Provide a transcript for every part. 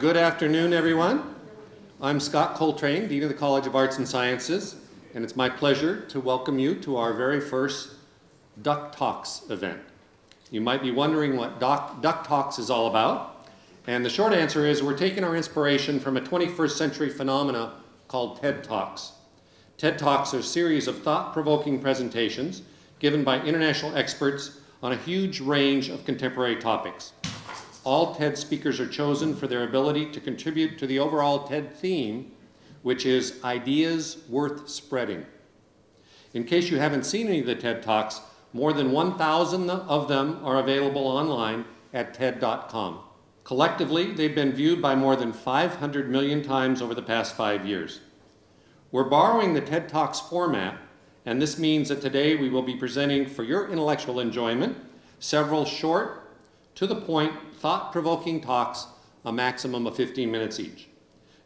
Good afternoon, everyone. I'm Scott Coltrane, Dean of the College of Arts and Sciences, and it's my pleasure to welcome you to our very first DUKTalks event. You might be wondering what DUKTalks is all about, and the short answer is we're taking our inspiration from a 21st century phenomena called TED Talks. TED Talks are a series of thought-provoking presentations given by international experts on a huge range of contemporary topics. All TED speakers are chosen for their ability to contribute to the overall TED theme, which is ideas worth spreading. In case you haven't seen any of the TED Talks, more than 1,000 of them are available online at TED.com. Collectively, they've been viewed by more than 500 million times over the past 5 years. We're borrowing the TED Talks format, and this means that today we will be presenting for your intellectual enjoyment several short, to-the-point, thought-provoking talks, a maximum of 15 minutes each.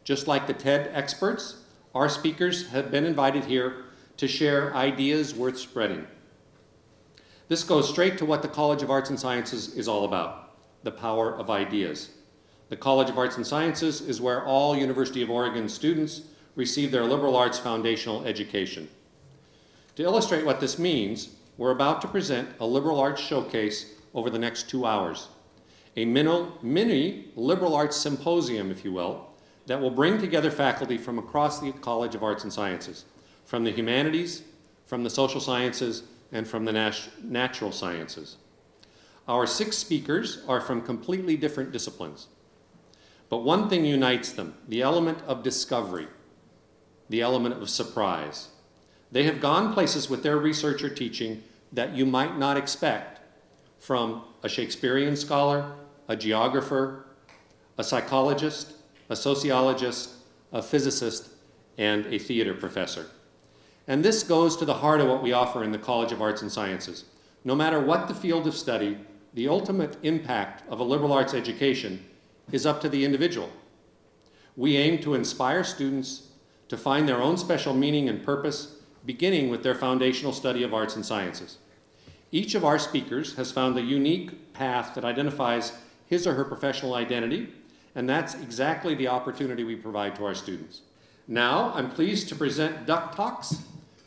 Just like the TED experts, our speakers have been invited here to share ideas worth spreading. This goes straight to what the College of Arts and Sciences is all about, the power of ideas. The College of Arts and Sciences is where all University of Oregon students receive their liberal arts foundational education. To illustrate what this means, we're about to present a liberal arts showcase over the next 2 hours. A mini liberal arts symposium, if you will, that will bring together faculty from across the College of Arts and Sciences, from the humanities, from the social sciences, and from the natural sciences. Our 6 speakers are from completely different disciplines. But one thing unites them, the element of discovery, the element of surprise. They have gone places with their research or teaching that you might not expect from a Shakespearean scholar, a geographer, a psychologist, a sociologist, a physicist, and a theater professor. And this goes to the heart of what we offer in the College of Arts and Sciences. No matter what the field of study, the ultimate impact of a liberal arts education is up to the individual. We aim to inspire students to find their own special meaning and purpose, beginning with their foundational study of arts and sciences. Each of our speakers has found a unique path that identifies his or her professional identity, and that's exactly the opportunity we provide to our students. Now, I'm pleased to present DUKTalks.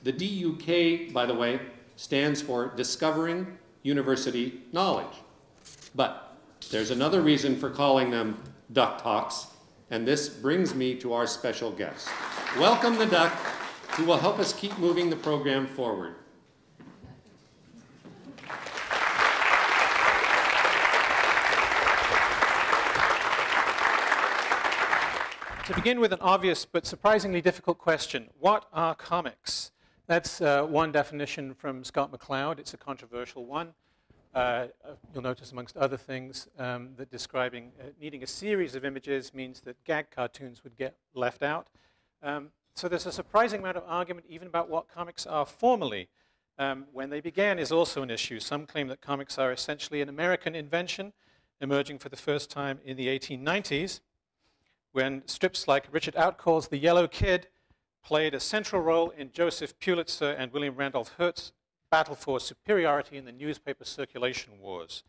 The DUK, by the way, stands for Discovering University Knowledge. But there's another reason for calling them DUKTalks, and this brings me to our special guest. Welcome the Duck, who will help us keep moving the program forward. To begin with an obvious but surprisingly difficult question, what are comics? That's one definition from Scott McCloud. It's a controversial one. You'll notice, amongst other things, that describing needing a series of images means that gag cartoons would get left out. So there's a surprising amount of argument even about what comics are formally. When they began is also an issue. Some claim that comics are essentially an American invention, emerging for the first time in the 1890s. When strips like Richard Outcall's The Yellow Kid played a central role in Joseph Pulitzer and William Randolph Hearst's battle for superiority in the newspaper circulation wars.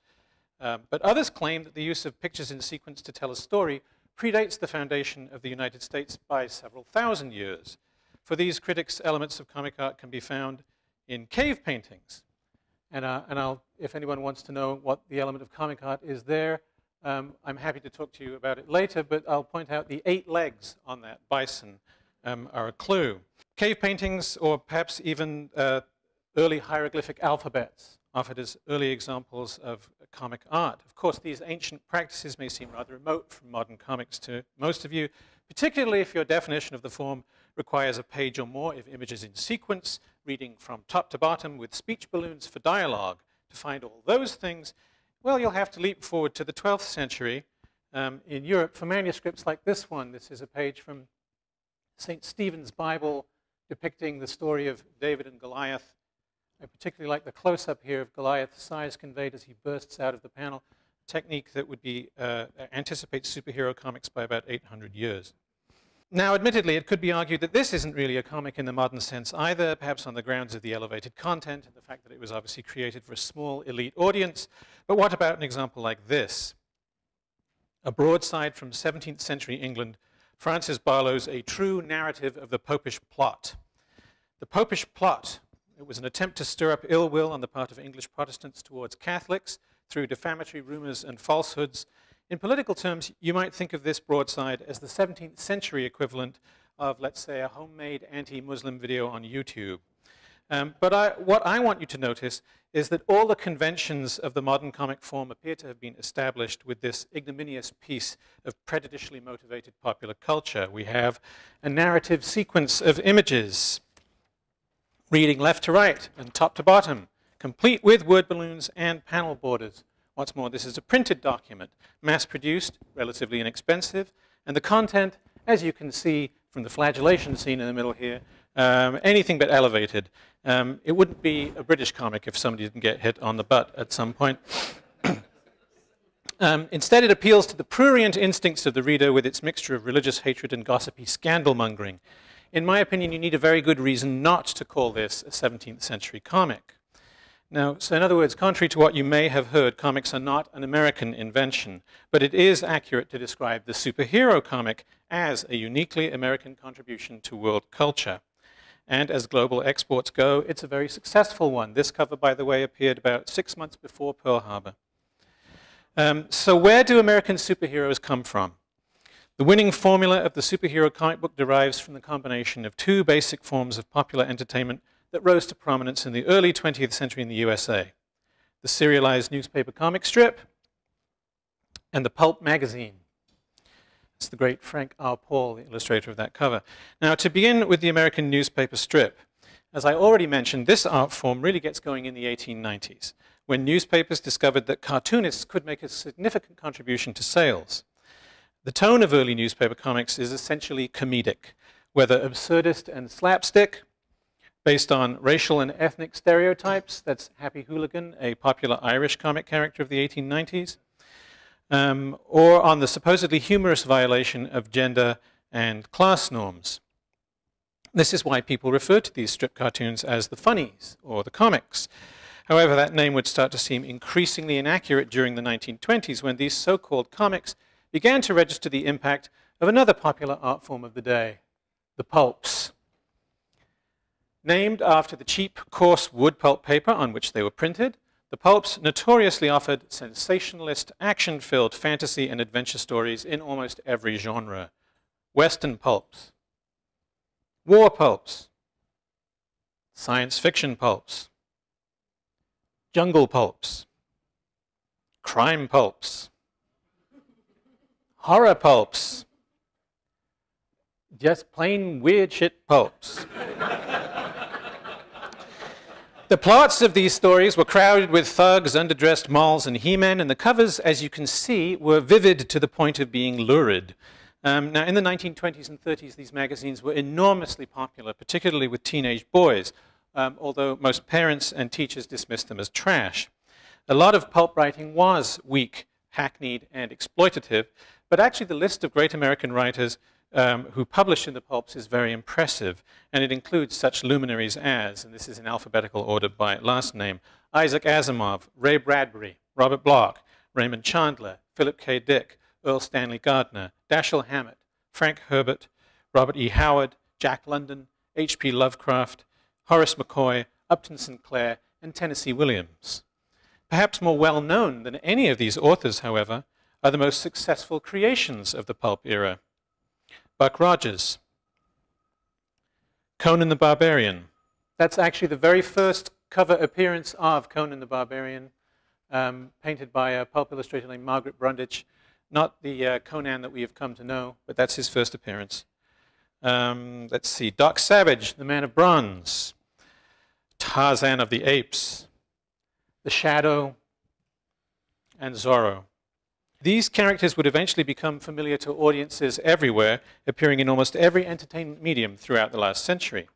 But others claim that the use of pictures in sequence to tell a story predates the foundation of the United States by several thousand years. For these critics, elements of comic art can be found in cave paintings. And if anyone wants to know what the element of comic art is there, I'm happy to talk to you about it later, but I'll point out the 8 legs on that bison are a clue. Cave paintings, or perhaps even early hieroglyphic alphabets, offered as early examples of comic art. Of course, these ancient practices may seem rather remote from modern comics to most of you, particularly if your definition of the form requires a page or more of images in sequence, reading from top to bottom with speech balloons for dialogue. To find all those things, well, you'll have to leap forward to the 12th century in Europe for manuscripts like this one. This is a page from St. Stephen's Bible depicting the story of David and Goliath. I particularly like the close-up here of Goliath's size conveyed as he bursts out of the panel, a technique that would be anticipates superhero comics by about 800 years. Now, admittedly, it could be argued that this isn't really a comic in the modern sense either, perhaps on the grounds of the elevated content and the fact that it was obviously created for a small elite audience. But what about an example like this? a broadside from 17th century England, Francis Barlow's A True Narrative of the Popish Plot. The Popish Plot, it was an attempt to stir up ill will on the part of English Protestants towards Catholics through defamatory rumors and falsehoods. In political terms, you might think of this broadside as the 17th century equivalent of, let's say, a homemade anti-Muslim video on YouTube. But what I want you to notice is that all the conventions of the modern comic form appear to have been established with this ignominious piece of prejudicially motivated popular culture. We have a narrative sequence of images, reading left to right and top to bottom, complete with word balloons and panel borders. What's more, this is a printed document, mass-produced, relatively inexpensive, and the content, as you can see from the flagellation scene in the middle here, anything but elevated. It wouldn't be a British comic if somebody didn't get hit on the butt at some point. Instead, it appeals to the prurient instincts of the reader with its mixture of religious hatred and gossipy scandal-mongering. In my opinion, you need a very good reason not to call this a 17th century comic. Now, so in other words, contrary to what you may have heard, comics are not an American invention, but it is accurate to describe the superhero comic as a uniquely American contribution to world culture. And as global exports go, it's a very successful one. This cover, by the way, appeared about 6 months before Pearl Harbor. So where do American superheroes come from? The winning formula of the superhero comic book derives from the combination of two basic forms of popular entertainment that rose to prominence in the early 20th century in the USA: the serialized newspaper comic strip and the pulp magazine. It's the great Frank R. Paul, the illustrator of that cover. Now, to begin with the American newspaper strip, as I already mentioned, this art form really gets going in the 1890s, when newspapers discovered that cartoonists could make a significant contribution to sales. The tone of early newspaper comics is essentially comedic, whether absurdist and slapstick, based on racial and ethnic stereotypes. That's Happy Hooligan, a popular Irish comic character of the 1890s. Or on the supposedly humorous violation of gender and class norms. This is why people refer to these strip cartoons as the funnies or the comics. However, that name would start to seem increasingly inaccurate during the 1920s, when these so-called comics began to register the impact of another popular art form of the day, the pulps. Named after the cheap, coarse wood pulp paper on which they were printed, the pulps notoriously offered sensationalist, action-filled fantasy and adventure stories in almost every genre. Western pulps, war pulps, science fiction pulps, jungle pulps, crime pulps, horror pulps, just plain weird shit pulps. The plots of these stories were crowded with thugs, underdressed moles, and he-men, and the covers, as you can see, were vivid to the point of being lurid. Now, in the 1920s and 30s, these magazines were enormously popular, particularly with teenage boys, although most parents and teachers dismissed them as trash. A lot of pulp writing was weak, hackneyed, and exploitative, but actually the list of great American writers who published in the pulps is very impressive, and it includes such luminaries as, and this is in alphabetical order by last name, Isaac Asimov, Ray Bradbury, Robert Bloch, Raymond Chandler, Philip K. Dick, Earl Stanley Gardner, Dashiell Hammett, Frank Herbert, Robert E. Howard, Jack London, H.P. Lovecraft, Horace McCoy, Upton Sinclair, and Tennessee Williams. Perhaps more well known than any of these authors, however, are the most successful creations of the pulp era. Buck Rogers, Conan the Barbarian. That's actually the very first cover appearance of Conan the Barbarian, painted by a pulp illustrator named Margaret Brundage. Not the Conan that we have come to know, but that's his first appearance. Let's see, Doc Savage, the Man of Bronze, Tarzan of the Apes, The Shadow, and Zorro. These characters would eventually become familiar to audiences everywhere, appearing in almost every entertainment medium throughout the last century.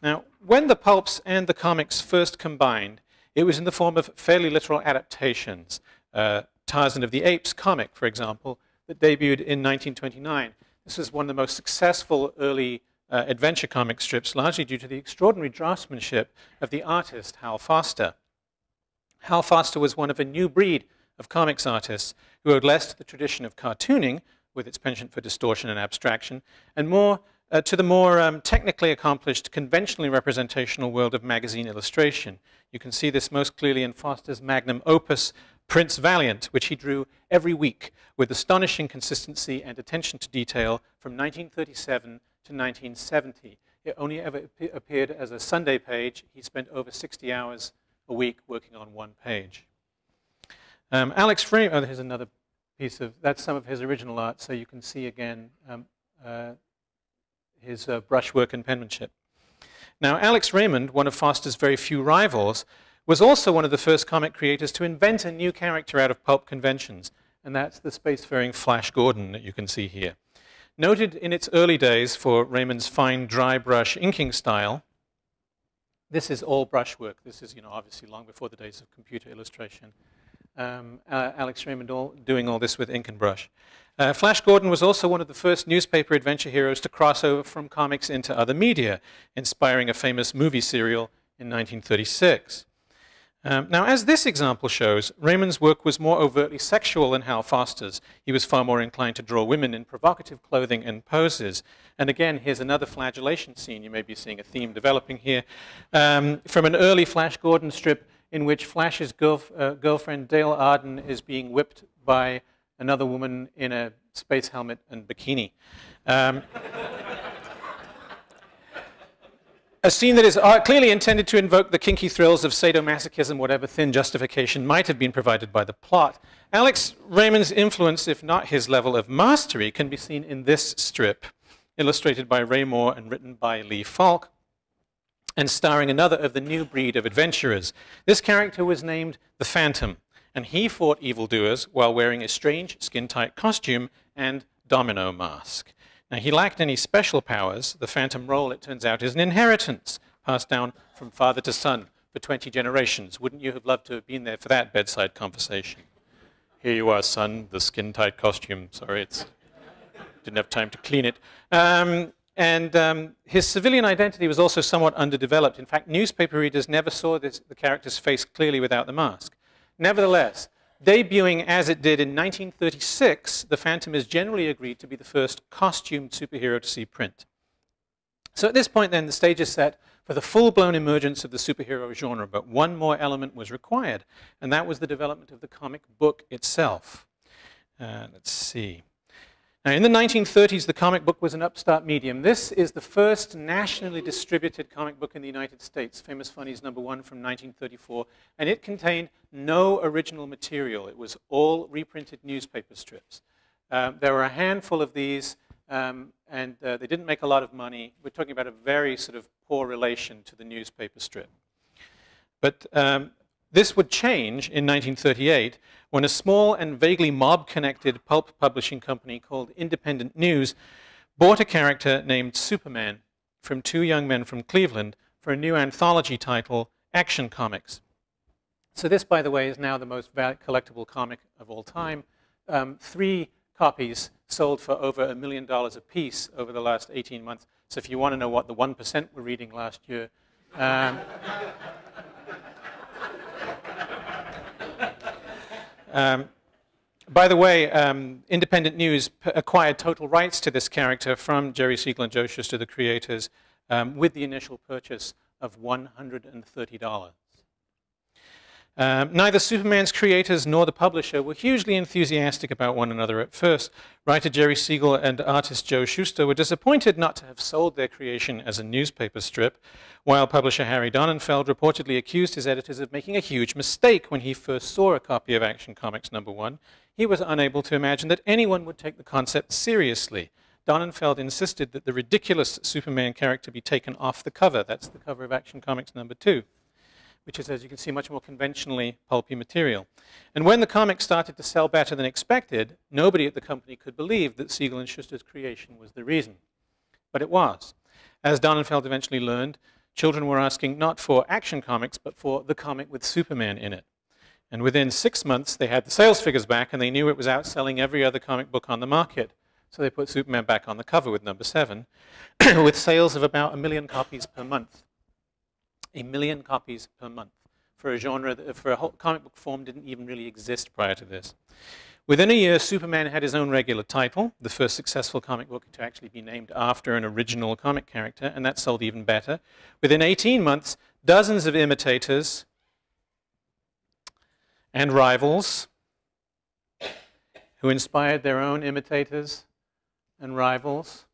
Now, when the pulps and the comics first combined, it was in the form of fairly literal adaptations. Tarzan of the Apes comic, for example, that debuted in 1929. This was one of the most successful early adventure comic strips, largely due to the extraordinary draftsmanship of the artist, Hal Foster. Hal Foster was one of a new breed of comics artists who owed less to the tradition of cartooning, with its penchant for distortion and abstraction, and more to the more technically accomplished, conventionally representational world of magazine illustration. You can see this most clearly in Foster's magnum opus, Prince Valiant, which he drew every week with astonishing consistency and attention to detail from 1937 to 1970. It only ever appeared as a Sunday page. He spent over 60 hours a week working on one page. Alex Raymond, oh, here's another piece of, that's some of his original art, so you can see again his brushwork and penmanship. Now, Alex Raymond, one of Foster's very few rivals, was also one of the first comic creators to invent a new character out of pulp conventions, and that's the spacefaring Flash Gordon that you can see here. Noted in its early days for Raymond's fine dry brush inking style, this is all brushwork. This is, obviously long before the days of computer illustration. Alex Raymond doing all this with ink and brush. Flash Gordon was also one of the first newspaper adventure heroes to cross over from comics into other media, inspiring a famous movie serial in 1936. Now, as this example shows, Raymond's work was more overtly sexual than Hal Foster's. He was far more inclined to draw women in provocative clothing and poses. And again, here's another flagellation scene. You may be seeing a theme developing here. From an early Flash Gordon strip in which Flash's girlfriend, Dale Arden, is being whipped by another woman in a space helmet and bikini. A scene that is clearly intended to invoke the kinky thrills of sadomasochism, whatever thin justification might have been provided by the plot. Alex Raymond's influence, if not his level of mastery, can be seen in this strip, illustrated by Ray Moore and written by Lee Falk, and starring another of the new breed of adventurers. This character was named the Phantom, and he fought evildoers while wearing a strange skin-tight costume and domino mask. Now, he lacked any special powers. The Phantom role, it turns out, is an inheritance passed down from father to son for 20 generations. Wouldn't you have loved to have been there for that bedside conversation? Here you are, son, the skin-tight costume. Sorry, didn't have time to clean it. His civilian identity was also somewhat underdeveloped. In fact, newspaper readers never saw the character's face clearly without the mask. Nevertheless, debuting as it did in 1936, the Phantom is generally agreed to be the first costumed superhero to see print. So at this point then, the stage is set for the full-blown emergence of the superhero genre, but one more element was required, and that was the development of the comic book itself. Let's see. Now, in the 1930s, the comic book was an upstart medium. This is the first nationally distributed comic book in the United States, Famous Funnies #1 from 1934, and it contained no original material. It was all reprinted newspaper strips. There were a handful of these, and they didn't make a lot of money. We're talking about a very sort of poor relation to the newspaper strip. But this would change in 1938 when a small and vaguely mob-connected pulp publishing company called Independent News bought a character named Superman from two young men from Cleveland for a new anthology title, Action Comics. So this, by the way, is now the most collectible comic of all time. 3 copies sold for over $1 million a piece over the last 18 months. So if you want to know what the 1% were reading last year, by the way, Independent News acquired total rights to this character from Jerry Siegel and Joe Shuster, the creators, with the initial purchase of $130. Neither Superman's creators nor the publisher were hugely enthusiastic about one another at first. Writer Jerry Siegel and artist Joe Shuster were disappointed not to have sold their creation as a newspaper strip, while publisher Harry Donenfeld reportedly accused his editors of making a huge mistake when he first saw a copy of Action Comics #1. He was unable to imagine that anyone would take the concept seriously. Donenfeld insisted that the ridiculous Superman character be taken off the cover. That's the cover of Action Comics #2. Which is, as you can see, much more conventionally pulpy material. And when the comic started to sell better than expected, nobody at the company could believe that Siegel and Shuster's creation was the reason. But it was. As Donenfeld eventually learned, children were asking not for Action Comics, but for the comic with Superman in it. And within 6 months, they had the sales figures back, and they knew it was outselling every other comic book on the market. So they put Superman back on the cover with #7, with sales of about 1 million copies per month. 1 million copies per month for a genre, for a whole comic book form didn't even really exist prior to this. Within a year, Superman had his own regular title, the first successful comic book to actually be named after an original comic character, and that sold even better. Within 18 months, dozens of imitators and rivals who inspired their own imitators and rivals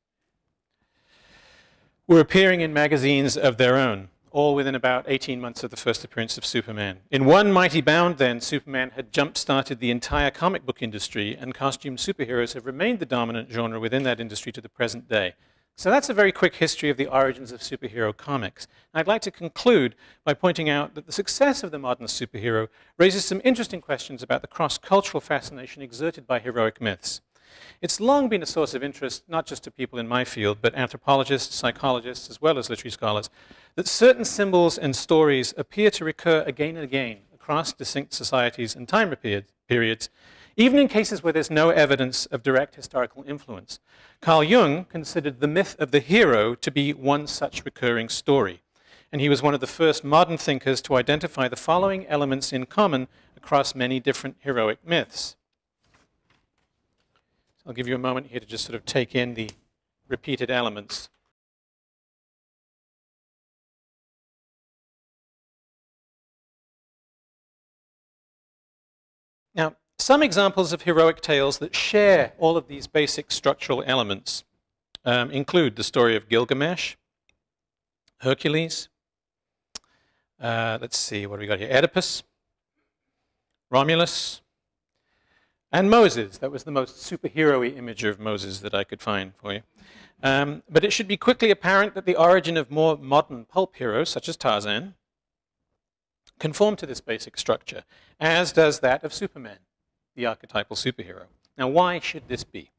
were appearing in magazines of their own, all within about 18 months of the first appearance of Superman. In one mighty bound, then, Superman had jump-started the entire comic book industry, and costume superheroes have remained the dominant genre within that industry to the present day. So that's a very quick history of the origins of superhero comics. And I'd like to conclude by pointing out that the success of the modern superhero raises some interesting questions about the cross-cultural fascination exerted by heroic myths. It's long been a source of interest, not just to people in my field, but anthropologists, psychologists, as well as literary scholars, that certain symbols and stories appear to recur again and again across distinct societies and time periods, even in cases where there's no evidence of direct historical influence. Carl Jung considered the myth of the hero to be one such recurring story, and he was one of the first modern thinkers to identify the following elements in common across many different heroic myths. I'll give you a moment here to just sort of take in the repeated elements. Now, some examples of heroic tales that share all of these basic structural elements include the story of Gilgamesh, Hercules, let's see, what do we got here? Oedipus, Romulus, and Moses. That was the most superhero-y image of Moses that I could find for you. But it should be quickly apparent that the origin of more modern pulp heroes, such as Tarzan, conform to this basic structure, as does that of Superman, the archetypal superhero. Now, why should this be?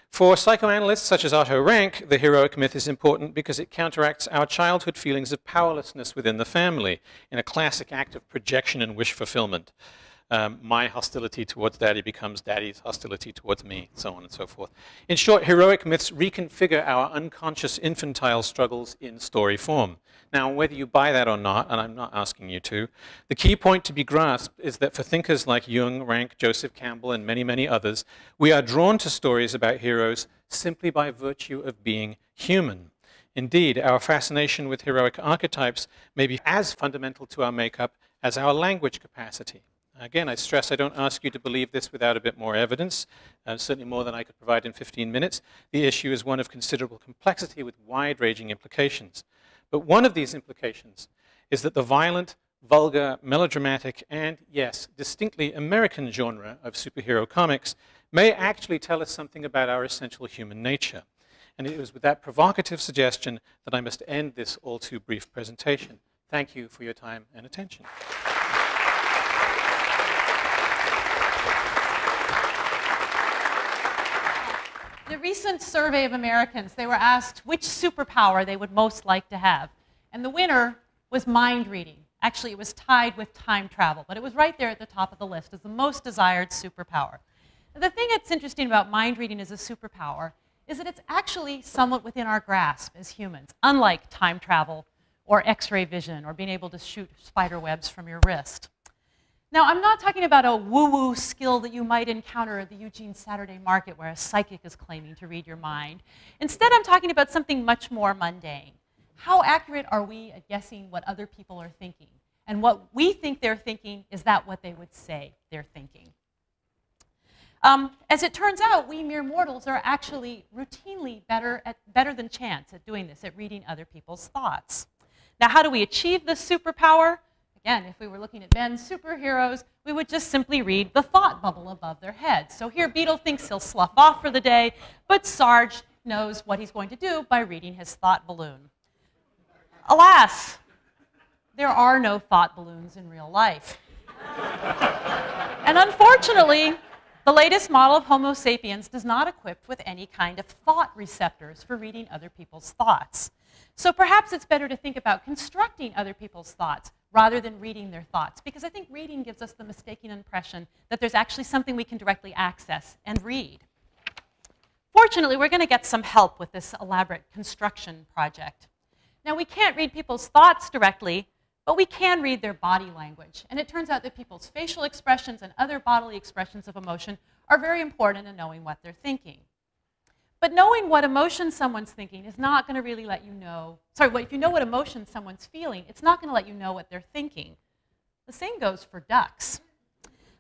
For psychoanalysts such as Otto Rank, the heroic myth is important because it counteracts our childhood feelings of powerlessness within the family in a classic act of projection and wish fulfillment. My hostility towards daddy becomes daddy's hostility towards me, so on and so forth. In short, heroic myths reconfigure our unconscious infantile struggles in story form. Now, whether you buy that or not, and I'm not asking you to, the key point to be grasped is that for thinkers like Jung, Rank, Joseph Campbell, and many, many others, we are drawn to stories about heroes simply by virtue of being human. Indeed, our fascination with heroic archetypes may be as fundamental to our makeup as our language capacity. Again, I stress I don't ask you to believe this without a bit more evidence, certainly more than I could provide in 15 minutes. The issue is one of considerable complexity with wide-ranging implications. But one of these implications is that the violent, vulgar, melodramatic, and, yes, distinctly American genre of superhero comics may actually tell us something about our essential human nature. And it was with that provocative suggestion that I must end this all too brief presentation. Thank you for your time and attention. The recent survey of Americans, they were asked which superpower they would most like to have. And the winner was mind reading. Actually, it was tied with time travel, but it was right there at the top of the list as the most desired superpower. And the thing that's interesting about mind reading as a superpower is that it's actually somewhat within our grasp as humans, unlike time travel or X-ray vision or being able to shoot spider webs from your wrist. Now, I'm not talking about a woo-woo skill that you might encounter at the Eugene Saturday Market where a psychic is claiming to read your mind. Instead, I'm talking about something much more mundane. How accurate are we at guessing what other people are thinking? And what we think they're thinking, is that what they would say they're thinking? As it turns out, we mere mortals are actually routinely better than chance at doing this, at reading other people's thoughts. Now, how do we achieve this superpower? Again, if we were looking at men's superheroes, we would just simply read the thought bubble above their heads. So here Beetle thinks he'll slough off for the day, but Sarge knows what he's going to do by reading his thought balloon. Alas, there are no thought balloons in real life. And unfortunately, the latest model of Homo sapiens does not equip with any kind of thought receptors for reading other people's thoughts. So perhaps it's better to think about constructing other people's thoughts rather than reading their thoughts, because I think reading gives us the mistaken impression that there's actually something we can directly access and read. Fortunately, we're going to get some help with this elaborate construction project. Now, we can't read people's thoughts directly, but we can read their body language. And it turns out that people's facial expressions and other bodily expressions of emotion are very important in knowing what they're thinking. But knowing what emotion someone's thinking is not going to really let you know, if you know what emotion someone's feeling, it's not going to let you know what they're thinking. The same goes for ducks.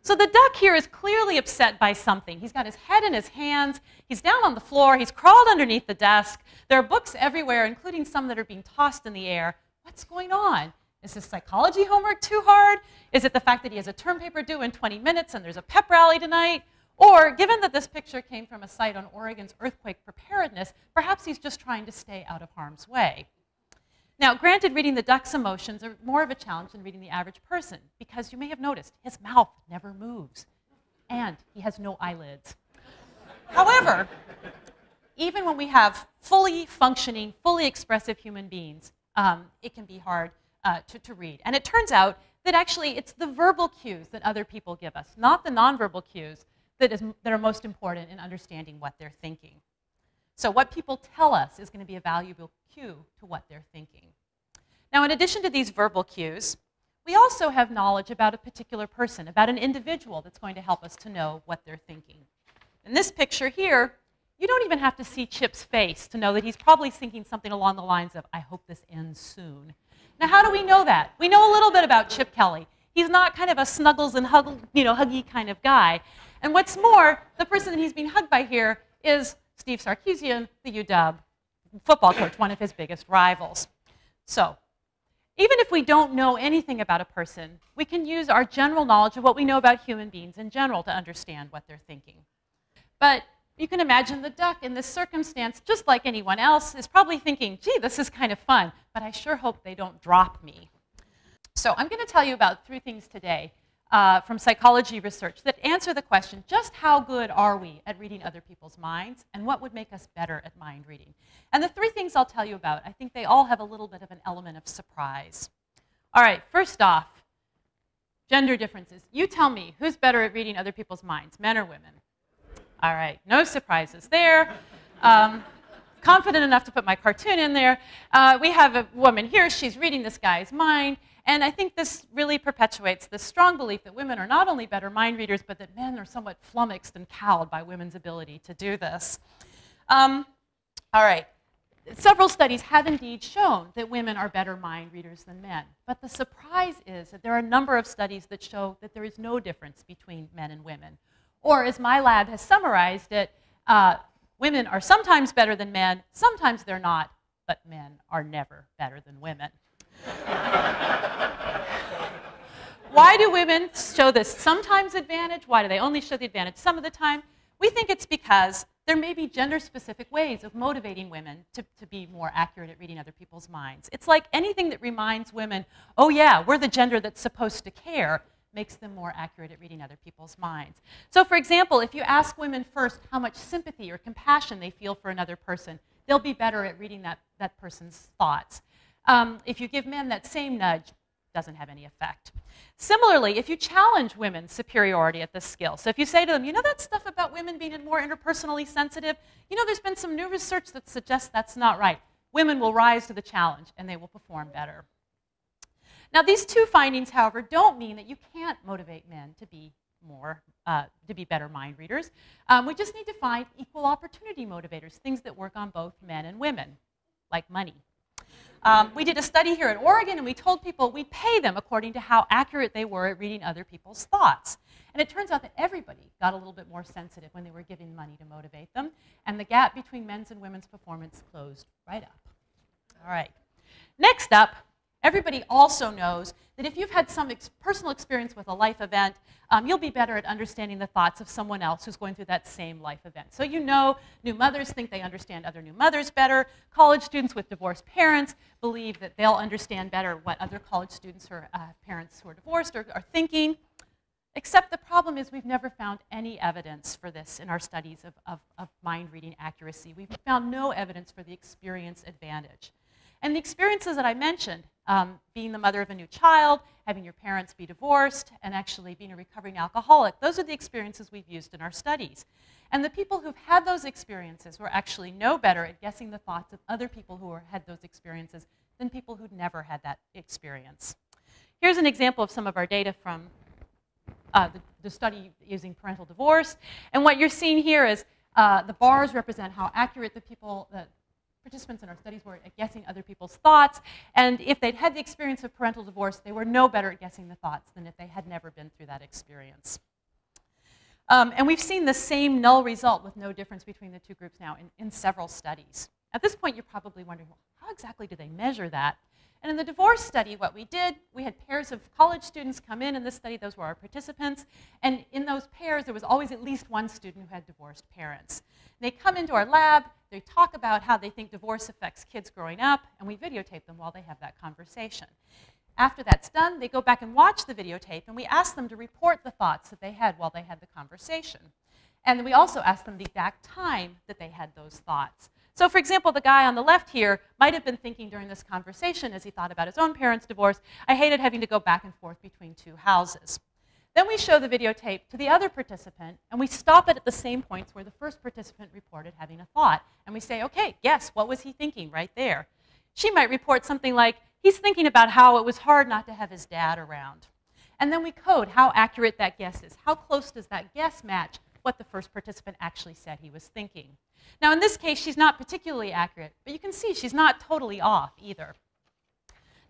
So the duck here is clearly upset by something. He's got his head in his hands, he's down on the floor, he's crawled underneath the desk, there are books everywhere, including some that are being tossed in the air. What's going on? Is his psychology homework too hard? Is it the fact that he has a term paper due in 20 minutes and there's a pep rally tonight? Or, given that this picture came from a site on Oregon's earthquake preparedness, perhaps he's just trying to stay out of harm's way. Now, granted, reading the duck's emotions are more of a challenge than reading the average person, because you may have noticed his mouth never moves, and he has no eyelids. However, even when we have fully functioning, fully expressive human beings, it can be hard to read. And it turns out that actually it's the verbal cues that other people give us, not the nonverbal cues, that are most important in understanding what they're thinking. So what people tell us is going to be a valuable cue to what they're thinking. Now, in addition to these verbal cues, we also have knowledge about a particular person, about an individual that's going to help us to know what they're thinking. In this picture here, you don't even have to see Chip's face to know that he's probably thinking something along the lines of, I hope this ends soon. Now, how do we know that? We know a little bit about Chip Kelly. He's not kind of a snuggles and huggy kind of guy. And what's more, the person that he's being hugged by here is Steve Sarkisian, the UW football coach, one of his biggest rivals. So, even if we don't know anything about a person, we can use our general knowledge of what we know about human beings in general to understand what they're thinking. But you can imagine the duck in this circumstance, just like anyone else, is probably thinking, gee, this is kind of fun, but I sure hope they don't drop me. So I'm going to tell you about 3 things today from psychology research that answer the question, just how good are we at reading other people's minds, and what would make us better at mind reading? And the 3 things I'll tell you about, I think they all have a little bit of an element of surprise. All right, first off, gender differences. You tell me, who's better at reading other people's minds, men or women? All right, no surprises there. Confident enough to put my cartoon in there. We have a woman here, she's reading this guy's mind. And I think this really perpetuates this strong belief that women are not only better mind readers, but that men are somewhat flummoxed and cowed by women's ability to do this. All right. Several studies have indeed shown that women are better mind readers than men. But the surprise is that there are a number of studies that show that there is no difference between men and women. Or, as my lab has summarized it, women are sometimes better than men, sometimes they're not, but men are never better than women. Why do women show this sometimes advantage? Why do they only show the advantage some of the time? We think it's because there may be gender-specific ways of motivating women to be more accurate at reading other people's minds. It's like anything that reminds women, oh yeah, we're the gender that's supposed to care, makes them more accurate at reading other people's minds. So for example, if you ask women first how much sympathy or compassion they feel for another person, they'll be better at reading that person's thoughts. If you give men that same nudge, doesn't have any effect. Similarly, if you challenge women's superiority at this skill, so if you say to them, you know that stuff about women being more interpersonally sensitive, you know there's been some new research that suggests that's not right. Women will rise to the challenge and they will perform better. Now these 2 findings, however, don't mean that you can't motivate men to be better mind readers. We just need to find equal opportunity motivators, things that work on both men and women, like money. We did a study here at Oregon, and we told people we'd pay them according to how accurate they were at reading other people's thoughts. And it turns out that everybody got a little bit more sensitive when they were given money to motivate them, and the gap between men's and women's performance closed right up. All right. Next up, everybody also knows that if you've had some personal experience with a life event, you'll be better at understanding the thoughts of someone else who's going through that same life event. So you know new mothers think they understand other new mothers better. College students with divorced parents believe that they'll understand better what other college students or parents who are divorced are thinking. Except the problem is we've never found any evidence for this in our studies of mind reading accuracy. We've found no evidence for the experience advantage. And the experiences that I mentioned, being the mother of a new child, having your parents be divorced, and actually being a recovering alcoholic, those are the experiences we've used in our studies. And the people who've had those experiences were actually no better at guessing the thoughts of other people who had those experiences than people who'd never had that experience. Here's an example of some of our data from the study using parental divorce. And what you're seeing here is the bars represent how accurate the participants in our studies were at guessing other people's thoughts. And if they'd had the experience of parental divorce, they were no better at guessing the thoughts than if they had never been through that experience. And we've seen the same null result with no difference between the two groups now in several studies. At this point, you're probably wondering, well, how exactly do they measure that? And in the divorce study, what we did, we had pairs of college students come in this study. Those were our participants. And in those pairs, there was always at least one student who had divorced parents. They come into our lab. They talk about how they think divorce affects kids growing up, and we videotape them while they have that conversation. After that's done, they go back and watch the videotape, and we ask them to report the thoughts that they had while they had the conversation. And we also ask them the exact time that they had those thoughts. So for example, the guy on the left here might have been thinking during this conversation as he thought about his own parents' divorce, I hated having to go back and forth between two houses. Then we show the videotape to the other participant, and we stop it at the same points where the first participant reported having a thought. And we say, okay, guess, what was he thinking right there? She might report something like, he's thinking about how it was hard not to have his dad around. And then we code how accurate that guess is. How close does that guess match what the first participant actually said he was thinking? Now, in this case, she's not particularly accurate, but you can see she's not totally off either.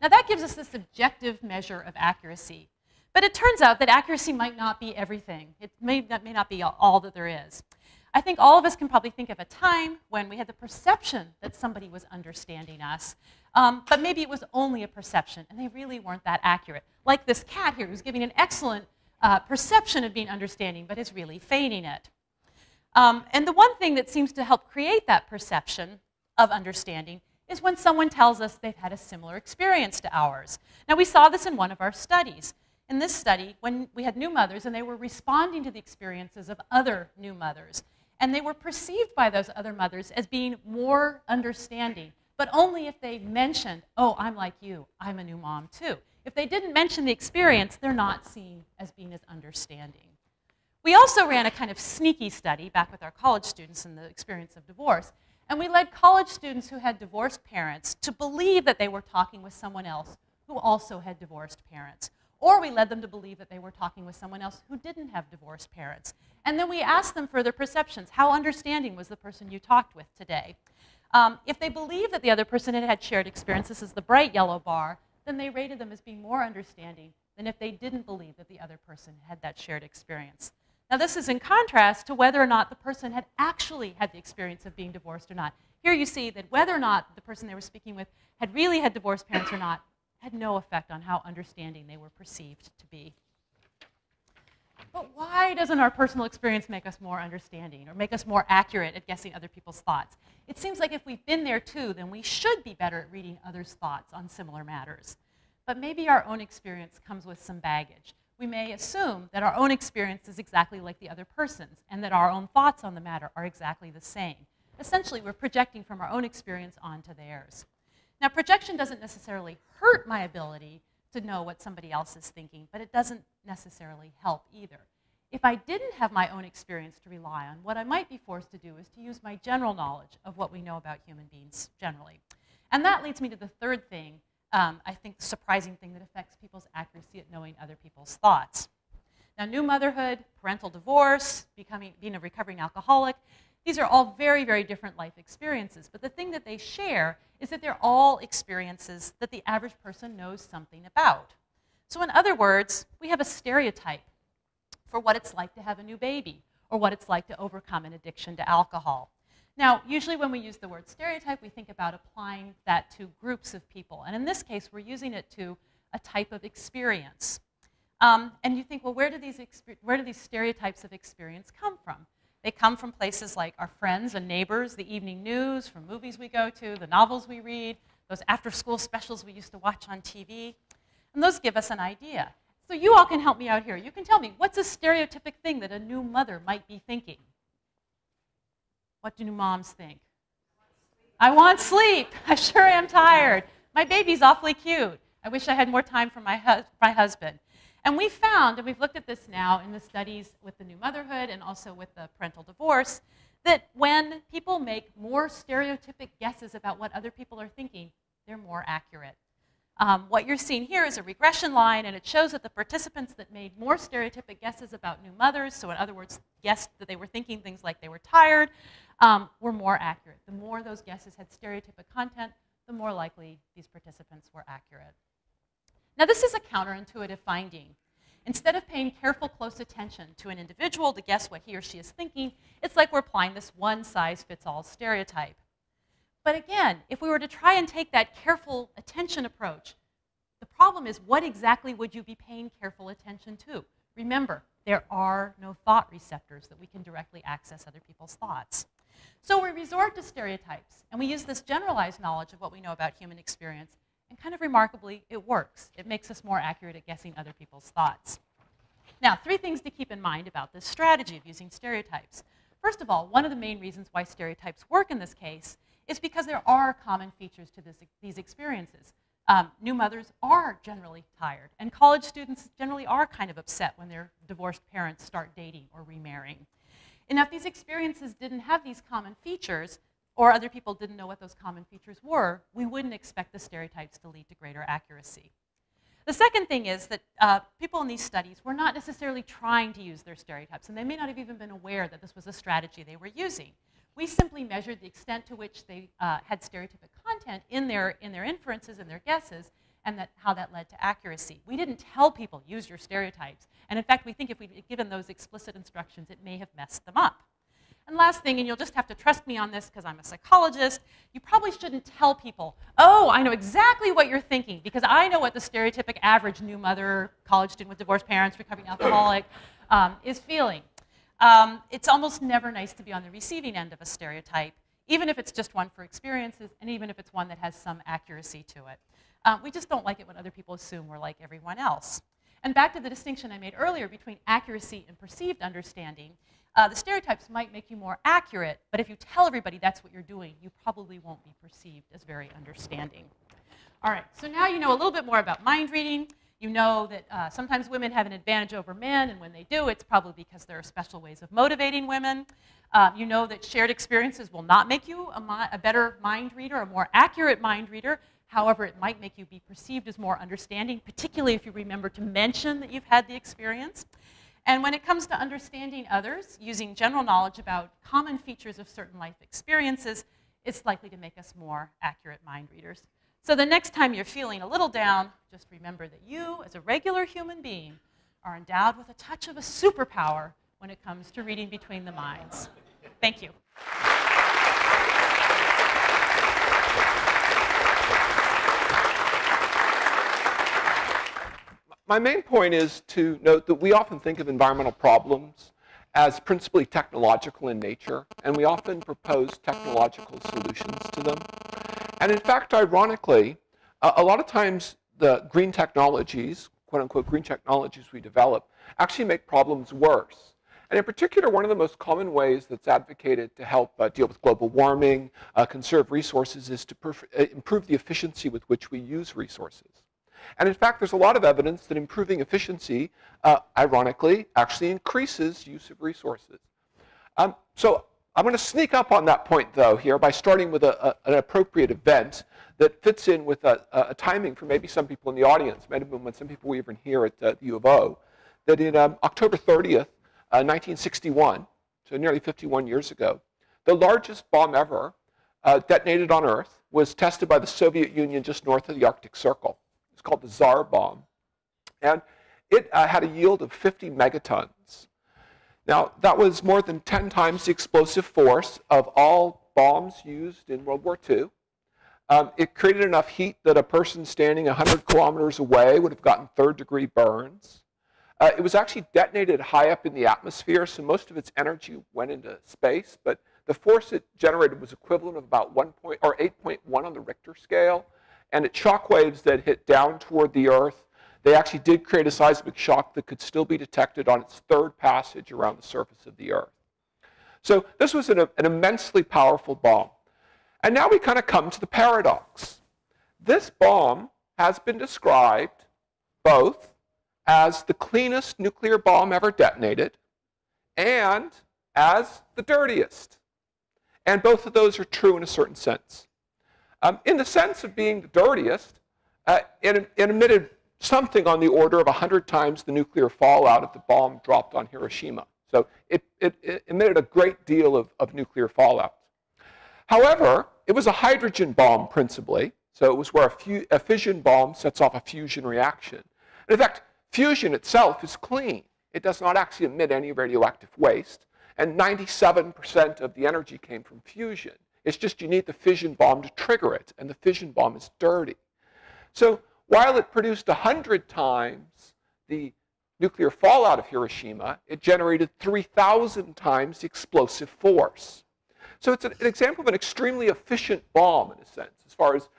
Now, that gives us this objective measure of accuracy. But it turns out that accuracy might not be everything. It may not be all that there is. I think all of us can probably think of a time when we had the perception that somebody was understanding us, but maybe it was only a perception, and they really weren't that accurate. Like this cat here, who's giving an excellent perception of being understanding, but is really feigning it. And the one thing that seems to help create that perception of understanding is when someone tells us they've had a similar experience to ours. Now, we saw this in one of our studies. In this study, when we had new mothers, and they were responding to the experiences of other new mothers, and they were perceived by those other mothers as being more understanding, but only if they mentioned, oh, I'm like you, I'm a new mom too. If they didn't mention the experience, they're not seen as being as understanding. We also ran a kind of sneaky study back with our college students in the experience of divorce, and we led college students who had divorced parents to believe that they were talking with someone else who also had divorced parents. Or we led them to believe that they were talking with someone else who didn't have divorced parents. And then we asked them for their perceptions. How understanding was the person you talked with today? If they believed that the other person had shared experience, this is the bright yellow bar, then they rated them as being more understanding than if they didn't believe that the other person had that shared experience. Now, this is in contrast to whether or not the person had actually had the experience of being divorced or not. Here you see that whether or not the person they were speaking with had really had divorced parents or not had no effect on how understanding they were perceived to be. But why doesn't our personal experience make us more understanding or make us more accurate at guessing other people's thoughts? It seems like if we've been there too, then we should be better at reading others' thoughts on similar matters. But maybe our own experience comes with some baggage. We may assume that our own experience is exactly like the other person's and that our own thoughts on the matter are exactly the same. Essentially, we're projecting from our own experience onto theirs. Now, projection doesn't necessarily hurt my ability to know what somebody else is thinking, but it doesn't necessarily help either. If I didn't have my own experience to rely on, what I might be forced to do is to use my general knowledge of what we know about human beings generally. And that leads me to the third thing, I think the surprising thing that affects people's accuracy at knowing other people's thoughts. Now, new motherhood, parental divorce, being a recovering alcoholic, these are all very, very different life experiences. But the thing that they share is that they're all experiences that the average person knows something about. So in other words, we have a stereotype for what it's like to have a new baby or what it's like to overcome an addiction to alcohol. Now, usually when we use the word stereotype, we think about applying that to groups of people. And in this case, we're using it to a type of experience. And you think, well, where do these stereotypes of experience come from? They come from places like our friends and neighbors, the evening news, from movies we go to, the novels we read, those after-school specials we used to watch on TV. And those give us an idea. So you all can help me out here. You can tell me, what's a stereotypic thing that a new mother might be thinking? What do new moms think? I want sleep. I sure am tired. My baby's awfully cute. I wish I had more time for my husband. And we found, and we've looked at this now in the studies with the new motherhood and also with the parental divorce, that when people make more stereotypic guesses about what other people are thinking, they're more accurate. What you're seeing here is a regression line, and it shows that the participants that made more stereotypic guesses about new mothers, so in other words, guessed that they were thinking things like they were tired, were more accurate. The more those guesses had stereotypic content, the more likely these participants were accurate. Now, this is a counterintuitive finding. Instead of paying careful, close attention to an individual to guess what he or she is thinking, it's like we're applying this one-size-fits-all stereotype. But again, if we were to try and take that careful attention approach, the problem is, what exactly would you be paying careful attention to? Remember, there are no thought receptors that we can directly access other people's thoughts. So we resort to stereotypes, and we use this generalized knowledge of what we know about human experience, and kind of remarkably, it works. It makes us more accurate at guessing other people's thoughts. Now, 3 things to keep in mind about this strategy of using stereotypes. First of all, one of the main reasons why stereotypes work in this case is because there are common features to these experiences. New mothers are generally tired, and college students generally are kind of upset when their divorced parents start dating or remarrying. And if these experiences didn't have these common features, or other people didn't know what those common features were, we wouldn't expect the stereotypes to lead to greater accuracy. The second thing is that people in these studies were not necessarily trying to use their stereotypes, and they may not have even been aware that this was a strategy they were using. We simply measured the extent to which they had stereotypic content in their inferences and their guesses, and how that led to accuracy. We didn't tell people, use your stereotypes. And in fact, we think if we'd given those explicit instructions, it may have messed them up. And last thing, and you'll just have to trust me on this because I'm a psychologist, you probably shouldn't tell people, oh, I know exactly what you're thinking because I know what the stereotypic average new mother, college student with divorced parents, recovering alcoholic is feeling. It's almost never nice to be on the receiving end of a stereotype, even if it's just one for experiences and even if it's one that has some accuracy to it. We just don't like it when other people assume we're like everyone else. And back to the distinction I made earlier between accuracy and perceived understanding, the stereotypes might make you more accurate, but if you tell everybody that's what you're doing, you probably won't be perceived as very understanding. All right, so now you know a little bit more about mind reading. You know that sometimes women have an advantage over men, and when they do, it's probably because there are special ways of motivating women. You know that shared experiences will not make you a better mind reader, a more accurate mind reader. However, it might make you be perceived as more understanding, particularly if you remember to mention that you've had the experience. And when it comes to understanding others, using general knowledge about common features of certain life experiences, it's likely to make us more accurate mind readers. So the next time you're feeling a little down, just remember that you, as a regular human being, are endowed with a touch of a superpower when it comes to reading between the minds. Thank you. My main point is to note that we often think of environmental problems as principally technological in nature, and we often propose technological solutions to them. And in fact, ironically, a lot of times the green technologies, quote unquote green technologies we develop, actually make problems worse. And in particular, one of the most common ways that's advocated to help deal with global warming, conserve resources, is to improve the efficiency with which we use resources. And in fact, there's a lot of evidence that improving efficiency, ironically, actually increases use of resources. So I'm going to sneak up on that point, though, here by starting with an appropriate event that fits in with a timing for maybe some people in the audience, might have been when some people were even here at the U of O, that in October 30th, 1961, so nearly 51 years ago, the largest bomb ever detonated on Earth was tested by the Soviet Union just north of the Arctic Circle. It's called the Tsar bomb. And it had a yield of 50 megatons. Now, that was more than 10 times the explosive force of all bombs used in World War II. It created enough heat that a person standing 100 kilometers away would have gotten third-degree burns. It was actually detonated high up in the atmosphere, so most of its energy went into space, but the force it generated was equivalent of about 8.1 on the Richter scale. And at shock waves that hit down toward the Earth, they actually did create a seismic shock that could still be detected on its third passage around the surface of the Earth. So this was an immensely powerful bomb. And now we kind of come to the paradox. This bomb has been described both as the cleanest nuclear bomb ever detonated and as the dirtiest. And both of those are true in a certain sense. In the sense of being the dirtiest, it emitted something on the order of 100 times the nuclear fallout of the bomb dropped on Hiroshima. So it emitted a great deal of nuclear fallout. However, it was a hydrogen bomb principally. So it was where a fission bomb sets off a fusion reaction. And in fact, fusion itself is clean. It does not actually emit any radioactive waste. And 97% of the energy came from fusion. It's just you need the fission bomb to trigger it. And the fission bomb is dirty. So while it produced 100 times the nuclear fallout of Hiroshima, it generated 3,000 times the explosive force. So it's an example of an extremely efficient bomb, in a sense, as far as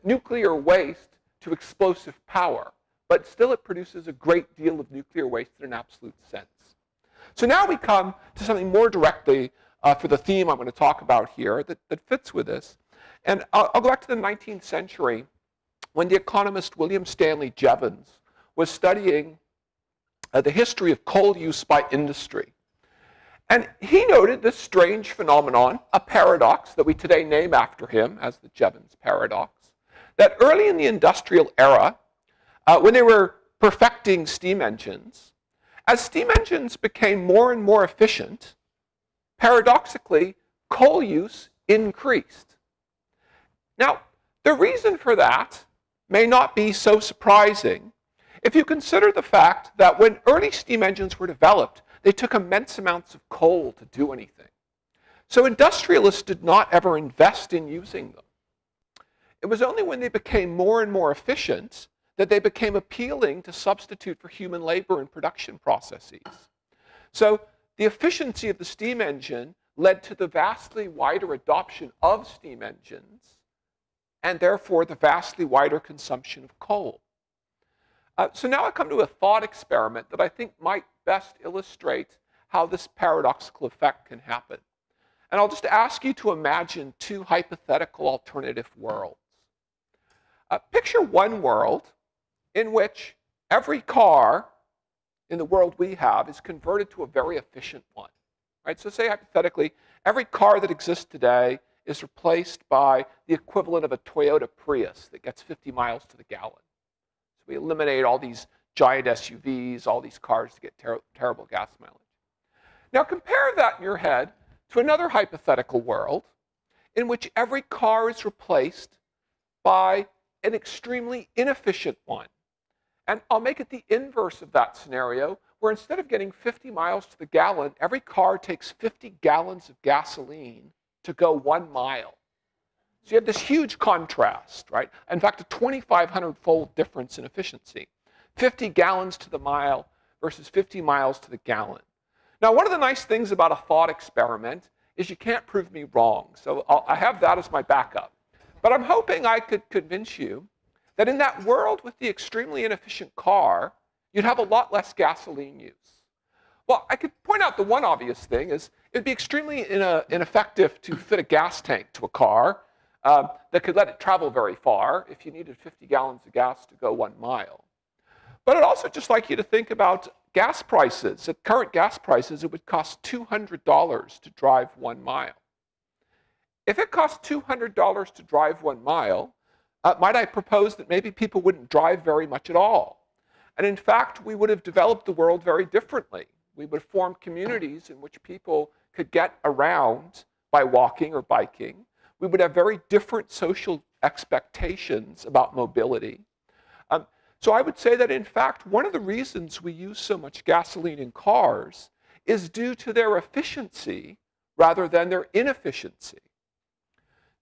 nuclear waste to explosive power. But still it produces a great deal of nuclear waste in an absolute sense. So now we come to something more directly for the theme I'm going to talk about here that fits with this. And I'll go back to the 19th century when the economist William Stanley Jevons was studying the history of coal use by industry. And he noted this strange phenomenon, a paradox that we today name after him as the Jevons paradox, that early in the industrial era, when they were perfecting steam engines, as steam engines became more and more efficient, paradoxically, coal use increased. Now, the reason for that may not be so surprising if you consider the fact that when early steam engines were developed, they took immense amounts of coal to do anything. So industrialists did not ever invest in using them. It was only when they became more and more efficient that they became appealing to substitute for human labor in production processes. So the efficiency of the steam engine led to the vastly wider adoption of steam engines, and therefore the vastly wider consumption of coal. So now I come to a thought experiment that I think might best illustrate how this paradoxical effect can happen. And I'll just ask you to imagine two hypothetical alternative worlds. Picture one world in which every car in the world we have is converted to a very efficient one. Right? So say hypothetically, every car that exists today is replaced by the equivalent of a Toyota Prius that gets 50 miles to the gallon. So we eliminate all these giant SUVs, all these cars that get terrible gas mileage. Now compare that in your head to another hypothetical world in which every car is replaced by an extremely inefficient one. And I'll make it the inverse of that scenario, where instead of getting 50 miles to the gallon, every car takes 50 gallons of gasoline to go 1 mile. So you have this huge contrast, right? In fact, a 2,500-fold difference in efficiency. 50 gallons to the mile versus 50 miles to the gallon. Now, one of the nice things about a thought experiment is you can't prove me wrong. So I have that as my backup. But I'm hoping I could convince you that in that world with the extremely inefficient car, you'd have a lot less gasoline use. Well, I could point out the one obvious thing is it'd be extremely ineffective to fit a gas tank to a car that could let it travel very far if you needed 50 gallons of gas to go 1 mile. But I'd also just like you to think about gas prices. At current gas prices, it would cost $200 to drive 1 mile. If it costs $200 to drive 1 mile, might I propose that maybe people wouldn't drive very much at all? And in fact, we would have developed the world very differently. We would form communities in which people could get around by walking or biking. We would have very different social expectations about mobility. So I would say that, in fact, one of the reasons we use so much gasoline in cars is due to their efficiency rather than their inefficiency.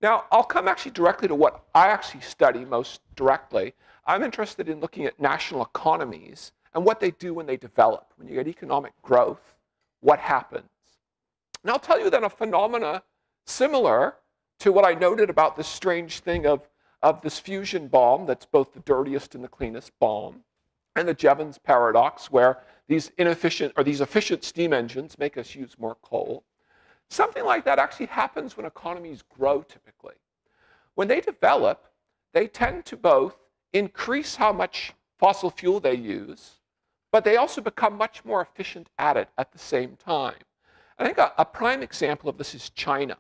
Now, I'll come actually directly to what I actually study most directly. I'm interested in looking at national economies and what they do when they develop. When you get economic growth, what happens? And I'll tell you that a phenomena similar to what I noted about this strange thing of this fusion bomb that's both the dirtiest and the cleanest bomb, and the Jevons paradox, where these efficient steam engines make us use more coal. Something like that actually happens when economies grow typically. When they develop, they tend to both increase how much fossil fuel they use, but they also become much more efficient at it at the same time. I think a prime example of this is China.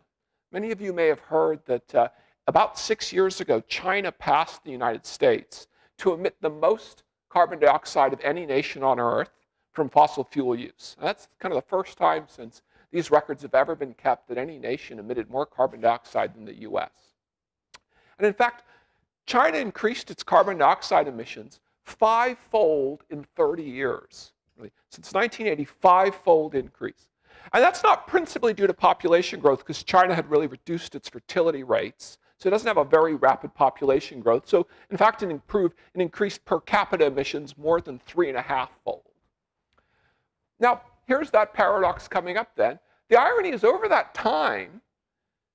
Many of you may have heard that about 6 years ago, China passed the United States to emit the most carbon dioxide of any nation on Earth from fossil fuel use. And that's kind of the first time since these records have ever been kept that any nation emitted more carbon dioxide than the US. And in fact, China increased its carbon dioxide emissions 5-fold in 30 years. Really. Since 1980, 5-fold increase. And that's not principally due to population growth, because China had really reduced its fertility rates. So it doesn't have a very rapid population growth. So in fact, it increased per capita emissions more than 3.5-fold. Now, here's that paradox coming up then. The irony is, over that time,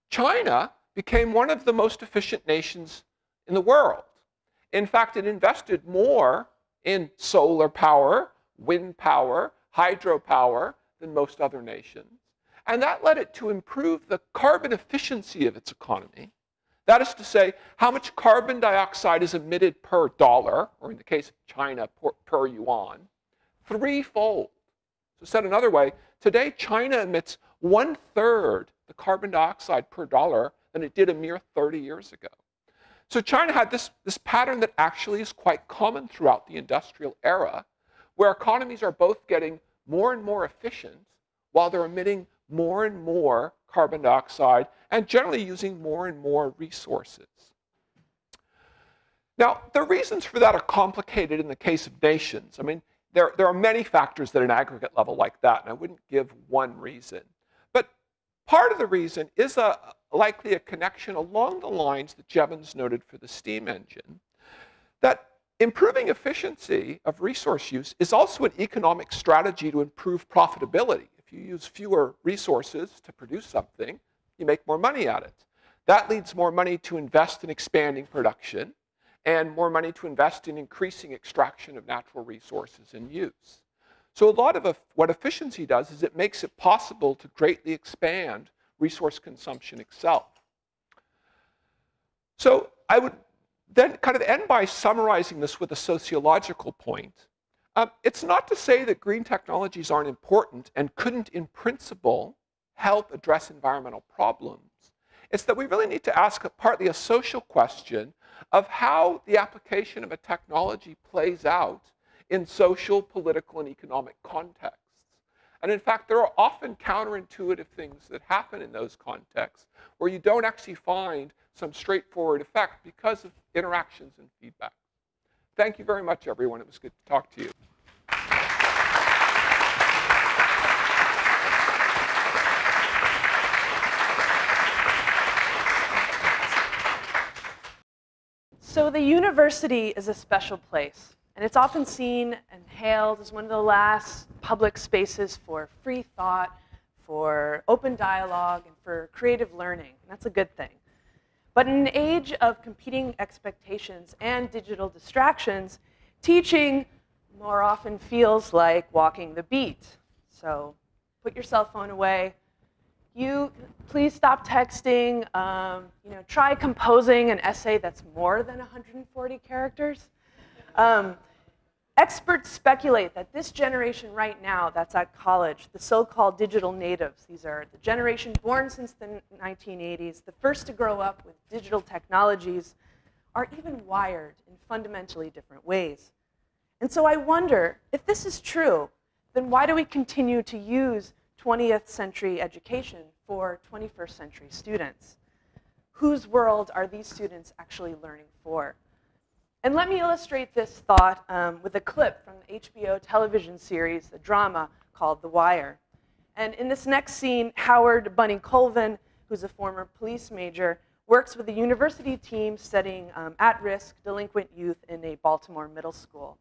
China became one of the most efficient nations in the world. In fact, it invested more in solar power, wind power, hydropower than most other nations. And that led it to improve the carbon efficiency of its economy. That is to say, how much carbon dioxide is emitted per dollar, or in the case of China, per yuan, 3-fold. So said another way, today China emits 1/3 the carbon dioxide per dollar than it did a mere 30 years ago. So China had this pattern that actually is quite common throughout the industrial era, where economies are both getting more and more efficient while they're emitting more and more carbon dioxide and generally using more and more resources. Now, the reasons for that are complicated in the case of nations. I mean, there are many factors at an aggregate level like that, and I wouldn't give one reason. But part of the reason is likely a connection along the lines that Jevons noted for the steam engine, that improving efficiency of resource use is also an economic strategy to improve profitability. If you use fewer resources to produce something, you make more money at it. That leads more money to invest in expanding production and more money to invest in increasing extraction of natural resources and use. So a lot of what efficiency does is it makes it possible to greatly expand resource consumption itself. So I would then kind of end by summarizing this with a sociological point. It's not to say that green technologies aren't important and couldn't, in principle, help address environmental problems. It's that we really need to ask partly a social question of how the application of a technology plays out in social, political, and economic contexts. And in fact, there are often counterintuitive things that happen in those contexts where you don't actually find some straightforward effect because of interactions and feedback. Thank you very much, everyone. It was good to talk to you. So the university is a special place, and it's often seen and hailed as one of the last public spaces for free thought, for open dialogue, and for creative learning. And that's a good thing. But in an age of competing expectations and digital distractions, teaching more often feels like walking the beat. So put your cell phone away. Please stop texting. Try composing an essay that's more than 140 characters. Experts speculate that this generation right now that's at college, the so-called digital natives, these are the generation born since the 1980s, the first to grow up with digital technologies, are even wired in fundamentally different ways. And so I wonder, if this is true, then why do we continue to use 20th century education for 21st century students? Whose world are these students actually learning for? And let me illustrate this thought with a clip from the HBO television series, a drama called The Wire. And in this next scene, Howard Bunny Colvin, who's a former police major, works with a university team studying at-risk delinquent youth in a Baltimore middle school.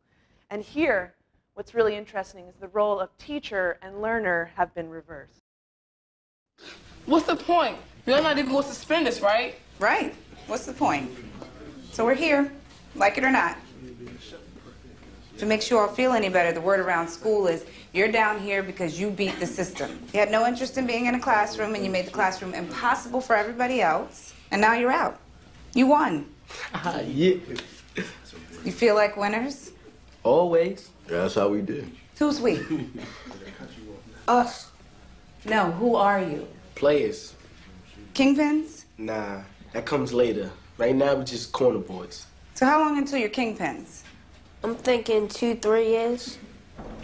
And here, what's really interesting is the role of teacher and learner have been reversed. What's the point? You're not even going to suspend us, right? Right. What's the point? So we're here, like it or not. To make you all feel any better, the word around school is, you're down here because you beat the system. You had no interest in being in a classroom, and you made the classroom impossible for everybody else, and now you're out. You won. Yeah. You feel like winners? Always. Yeah, that's how we do. Who's we? Us. No, who are you? Players. Kingpins? Nah, that comes later. Right now, we're just corner boys. So how long until your kingpins? I'm thinking 2-3 years.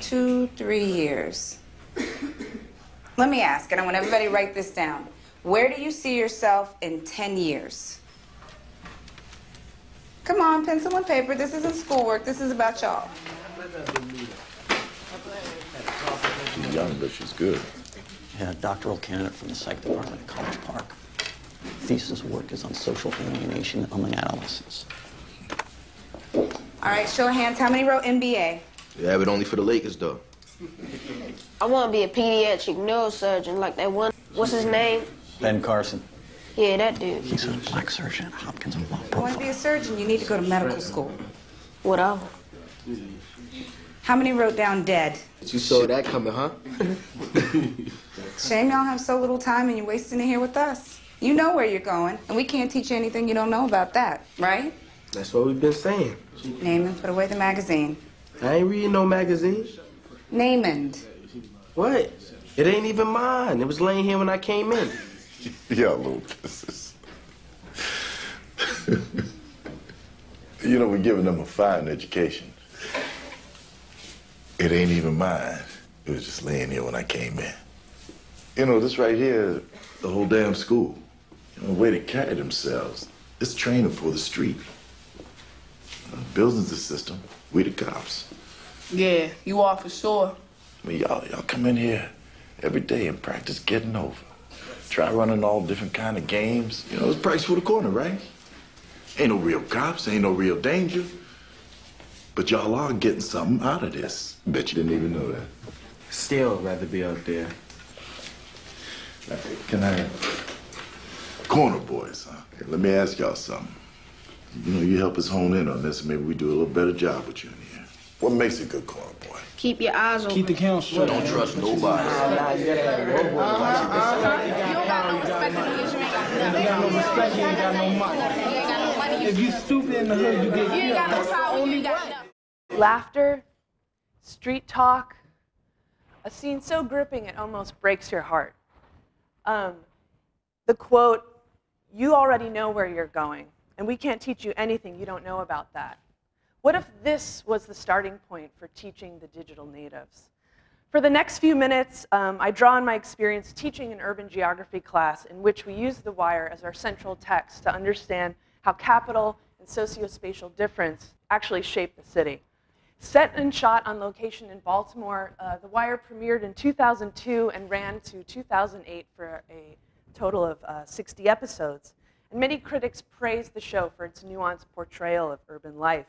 2-3 years. Let me ask, and I want everybody to write this down. Where do you see yourself in 10 years? Come on, pencil and paper. This isn't schoolwork. This is about y'all. She's young, but she's good. Yeah, doctoral candidate from the psych department at College Park. Thesis work is on social alienation among adolescents. All right, show of hands. How many wrote MBA? Yeah, but only for the Lakers, though. I want to be a pediatric neurosurgeon like that one. What's his name? Ben Carson. Yeah, that dude. He's a black surgeon at Hopkins and Law. You want to be a surgeon, you need to go to medical school. Whatever. How many wrote down dead? You saw that coming, huh? Shame y'all have so little time and you're wasting it here with us. You know where you're going, and we can't teach you anything you don't know about that, right? That's what we've been saying. Raymond, put away the magazine. I ain't reading no magazine. Raymond. What? It ain't even mine. It was laying here when I came in. Y'all little pisses. You know, we're giving them a fine education. It ain't even mine. It was just laying here when I came in. You know, this right here, the whole damn school. You know, the way they carry themselves. It's training for the street. Building's the system. We the cops. Yeah, you are for sure. I mean, y'all come in here every day and practice getting over. Try running all different kind of games. You know, it's price for the corner, right? Ain't no real cops, ain't no real danger. But y'all are getting something out of this. Bet you didn't even know that. Still rather be out there. Can I? Corner boys, huh? Okay, let me ask y'all something. You know, you help us hone in on this, and maybe we do a little better job with you in here. What makes a good corner boy? Keep your eyes open. Keep the count straight. Don't trust nobody. You got no respect, you ain't got no money. If you stupid in the hood, you get killed. You got no power, you got nothing. Laughter, street talk, a scene so gripping it almost breaks your heart. The quote, "You already know where you're going, and we can't teach you anything you don't know about that." What if this was the starting point for teaching the digital natives? For the next few minutes, I draw on my experience teaching an urban geography class in which we use The Wire as our central text to understand how capital and socio-spatial difference actually shape the city. Set and shot on location in Baltimore, The Wire premiered in 2002 and ran to 2008 for a total of 60 episodes. And many critics praised the show for its nuanced portrayal of urban life.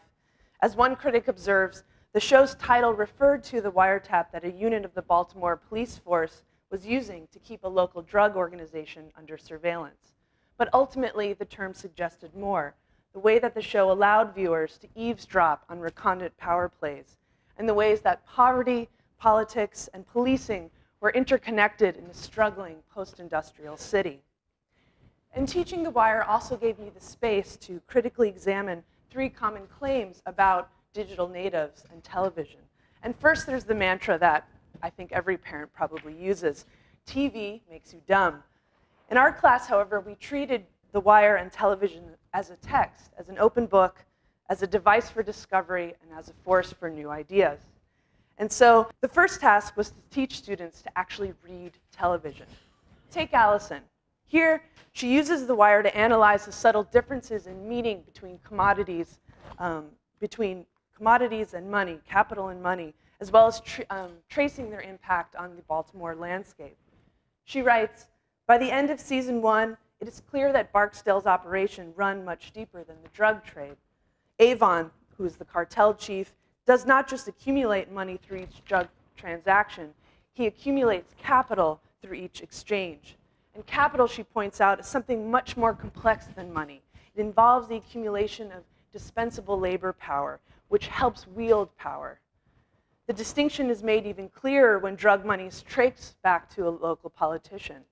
As one critic observes, the show's title referred to the wiretap that a unit of the Baltimore police force was using to keep a local drug organization under surveillance. But ultimately, the term suggested more, the way that the show allowed viewers to eavesdrop on recondite power plays, and the ways that poverty, politics, and policing were interconnected in a struggling post-industrial city. And teaching The Wire also gave me the space to critically examine 3 common claims about digital natives and television. And first, there's the mantra that I think every parent probably uses: TV makes you dumb. In our class, however, we treated The Wire and television as a text, as an open book, as a device for discovery, and as a force for new ideas. And so the first task was to teach students to actually read television. Take Allison. Here, she uses The Wire to analyze the subtle differences in meaning between commodities and money, capital and money, as well as tracing their impact on the Baltimore landscape. She writes, "By the end of season 1, it is clear that Barksdale's operation run much deeper than the drug trade. Avon, who is the cartel chief, does not just accumulate money through each drug transaction, he accumulates capital through each exchange. And capital, she points out, is something much more complex than money. It involves the accumulation of dispensable labor power, which helps wield power. The distinction is made even clearer when drug money is traced back to a local politician.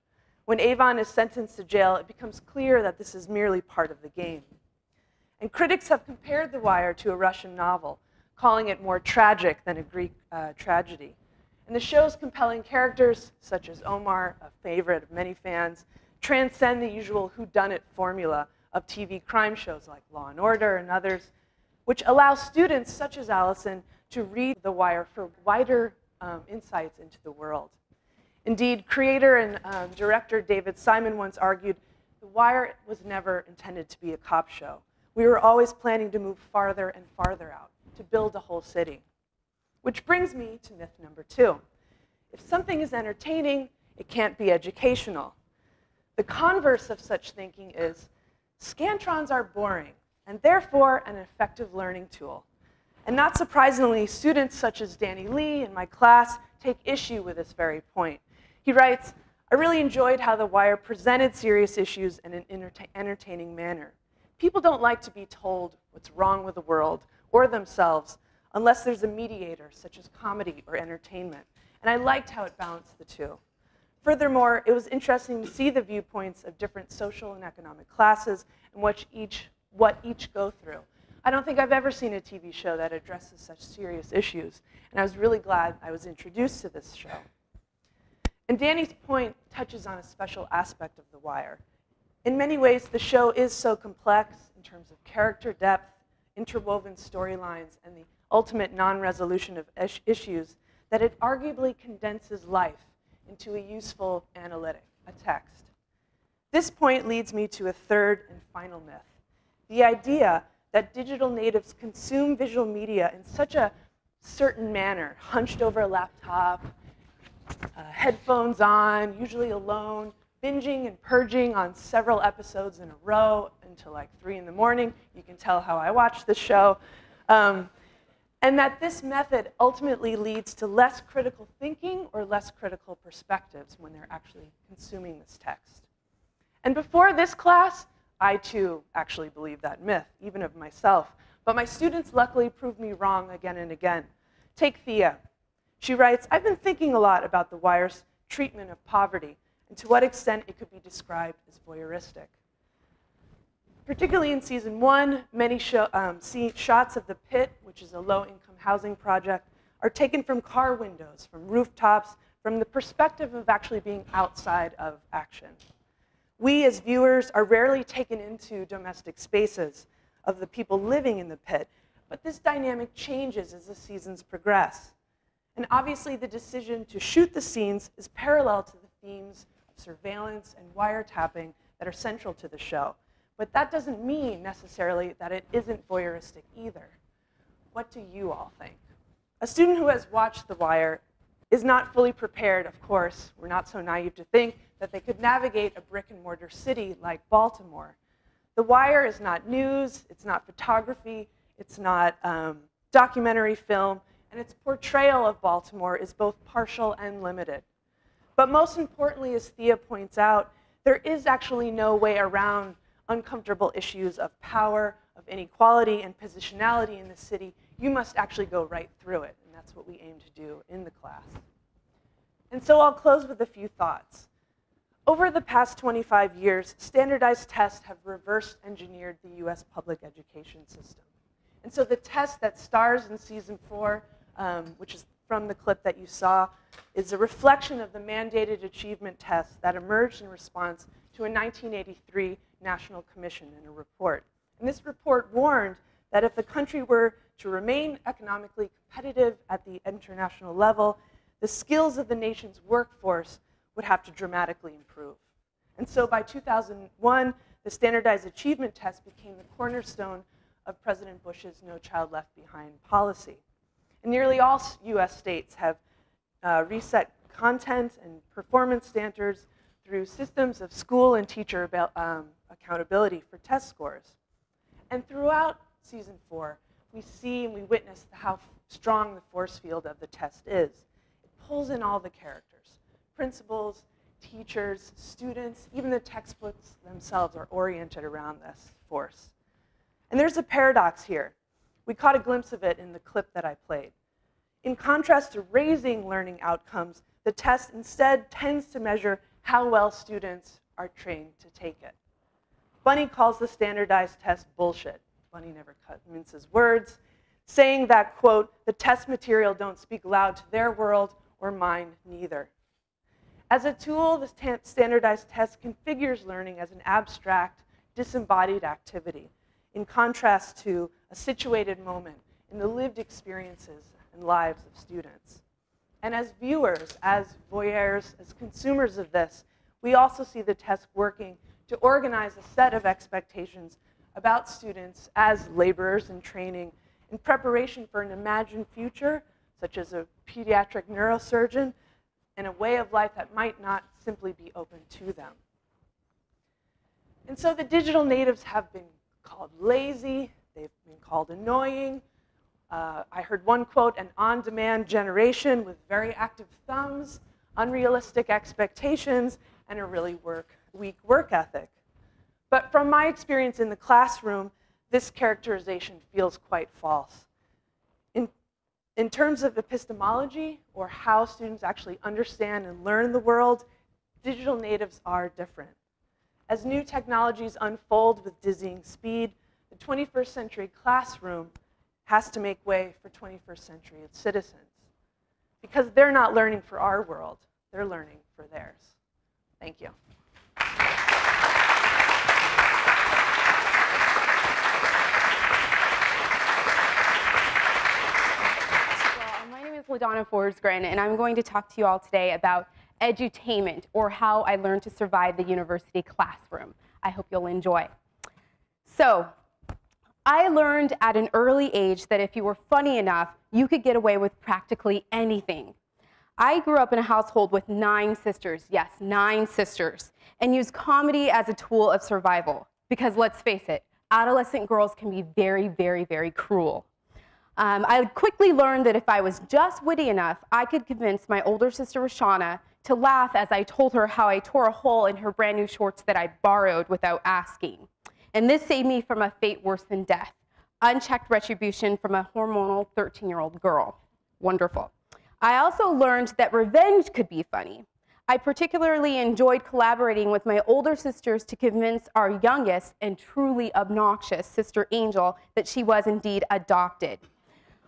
When Avon is sentenced to jail, it becomes clear that this is merely part of the game." And critics have compared The Wire to a Russian novel, calling it more tragic than a Greek tragedy. And the show's compelling characters, such as Omar, a favorite of many fans, transcend the usual whodunit formula of TV crime shows like Law and Order and others, which allows students such as Allison to read The Wire for wider insights into the world. Indeed, creator and director David Simon once argued, The Wire was never intended to be a cop show. We were always planning to move farther and farther out, to build a whole city. Which brings me to myth number 2. If something is entertaining, it can't be educational. The converse of such thinking is, scantrons are boring, and therefore an effective learning tool. And not surprisingly, students such as Danny Lee in my class take issue with this very point. He writes, I really enjoyed how The Wire presented serious issues in an entertaining manner. People don't like to be told what's wrong with the world or themselves unless there's a mediator, such as comedy or entertainment. And I liked how it balanced the two. Furthermore, it was interesting to see the viewpoints of different social and economic classes and what each go through. I don't think I've ever seen a TV show that addresses such serious issues, and I was really glad I was introduced to this show. And Danny's point touches on a special aspect of The Wire. In many ways, the show is so complex in terms of character depth, interwoven storylines, and the ultimate non-resolution of issues that it arguably condenses life into a useful analytic, a text. This point leads me to a third and final myth. The idea that digital natives consume visual media in such a certain manner, hunched over a laptop, headphones on, usually alone, binging and purging on several episodes in a row until like 3 in the morning. You can tell how I watch this show. And that this method ultimately leads to less critical thinking or less critical perspectives when they're actually consuming this text. And before this class, I too actually believed that myth, even of myself. But my students luckily proved me wrong again and again. Take Thea. She writes, I've been thinking a lot about The Wire's treatment of poverty and to what extent it could be described as voyeuristic. Particularly in season 1, many shots of the pit, which is a low-income housing project, are taken from car windows, from rooftops, from the perspective of actually being outside of action. We as viewers are rarely taken into domestic spaces of the people living in the pit, but this dynamic changes as the seasons progress. And obviously the decision to shoot the scenes is parallel to the themes of surveillance and wiretapping that are central to the show. But that doesn't mean necessarily that it isn't voyeuristic either. What do you all think? A student who has watched The Wire is not fully prepared, of course. We're not so naive to think that they could navigate a brick-and-mortar city like Baltimore. The Wire is not news, it's not photography, it's not documentary film, and its portrayal of Baltimore is both partial and limited. But most importantly, as Thea points out, there is actually no way around uncomfortable issues of power, of inequality, and positionality in the city. You must actually go right through it, and that's what we aim to do in the class. And so I'll close with a few thoughts. Over the past 25 years, standardized tests have reverse engineered the US public education system. And so the test that stars in season 4, which is from the clip that you saw, is a reflection of the mandated achievement test that emerged in response to a 1983 National Commission in a report. And this report warned that if the country were to remain economically competitive at the international level, the skills of the nation's workforce would have to dramatically improve. And so by 2001, the standardized achievement test became the cornerstone of President Bush's No Child Left Behind policy. And nearly all US states have reset content and performance standards through systems of school and teacher accountability for test scores. And throughout season 4, we see and we witness how strong the force field of the test is. It pulls in all the characters. Principals, teachers, students, even the textbooks themselves are oriented around this force. And there's a paradox here. We caught a glimpse of it in the clip that I played. In contrast to raising learning outcomes, the test instead tends to measure how well students are trained to take it. Bunny calls the standardized test bullshit. Bunny never minces words, saying that, quote, the test material don't speak loud to their world or mine neither. As a tool, the standardized test configures learning as an abstract, disembodied activity, in contrast to a situated moment in the lived experiences and lives of students. And as viewers, as voyeurs, as consumers of this, we also see the test working to organize a set of expectations about students as laborers in training in preparation for an imagined future, such as a pediatric neurosurgeon, and a way of life that might not simply be open to them. And so the digital natives have been called lazy, they've been called annoying. I heard one quote, an on-demand generation with very active thumbs, unrealistic expectations, and a really weak work ethic. But from my experience in the classroom, this characterization feels quite false. In terms of epistemology, or how students actually understand and learn the world, digital natives are different. As new technologies unfold with dizzying speed, the 21st century classroom has to make way for 21st century citizens. Because they're not learning for our world, they're learning for theirs. Thank you. My name is Donna Forsgren, and I'm going to talk to you all today about edutainment, or how I learned to survive the university classroom. I hope you'll enjoy. So, I learned at an early age that if you were funny enough, you could get away with practically anything. I grew up in a household with 9 sisters, yes, 9 sisters, and used comedy as a tool of survival. Because let's face it, adolescent girls can be very, very, very cruel. I quickly learned that if I was just witty enough, I could convince my older sister, Rashana, to laugh as I told her how I tore a hole in her brand new shorts that I borrowed without asking. And this saved me from a fate worse than death, unchecked retribution from a hormonal 13-year-old girl. Wonderful. I also learned that revenge could be funny. I particularly enjoyed collaborating with my older sisters to convince our youngest and truly obnoxious sister Angel that she was indeed adopted.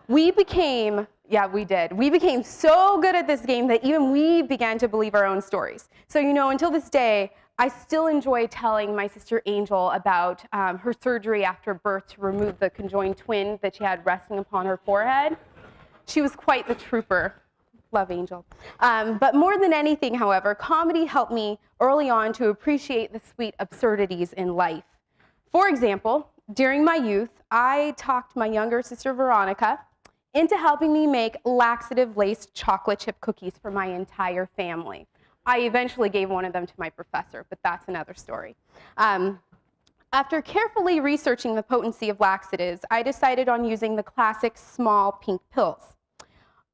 We became, yeah, we did. We became so good at this game that even we began to believe our own stories. So, you know, until this day, I still enjoy telling my sister Angel about her surgery after birth to remove the conjoined twin that she had resting upon her forehead. She was quite the trooper. Love Angel. But more than anything, however, comedy helped me early on to appreciate the sweet absurdities in life. For example, during my youth, I talked my younger sister Veronica into helping me make laxative-laced chocolate chip cookies for my entire family. I eventually gave one of them to my professor, but that's another story. After carefully researching the potency of laxatives, I decided on using the classic small pink pills.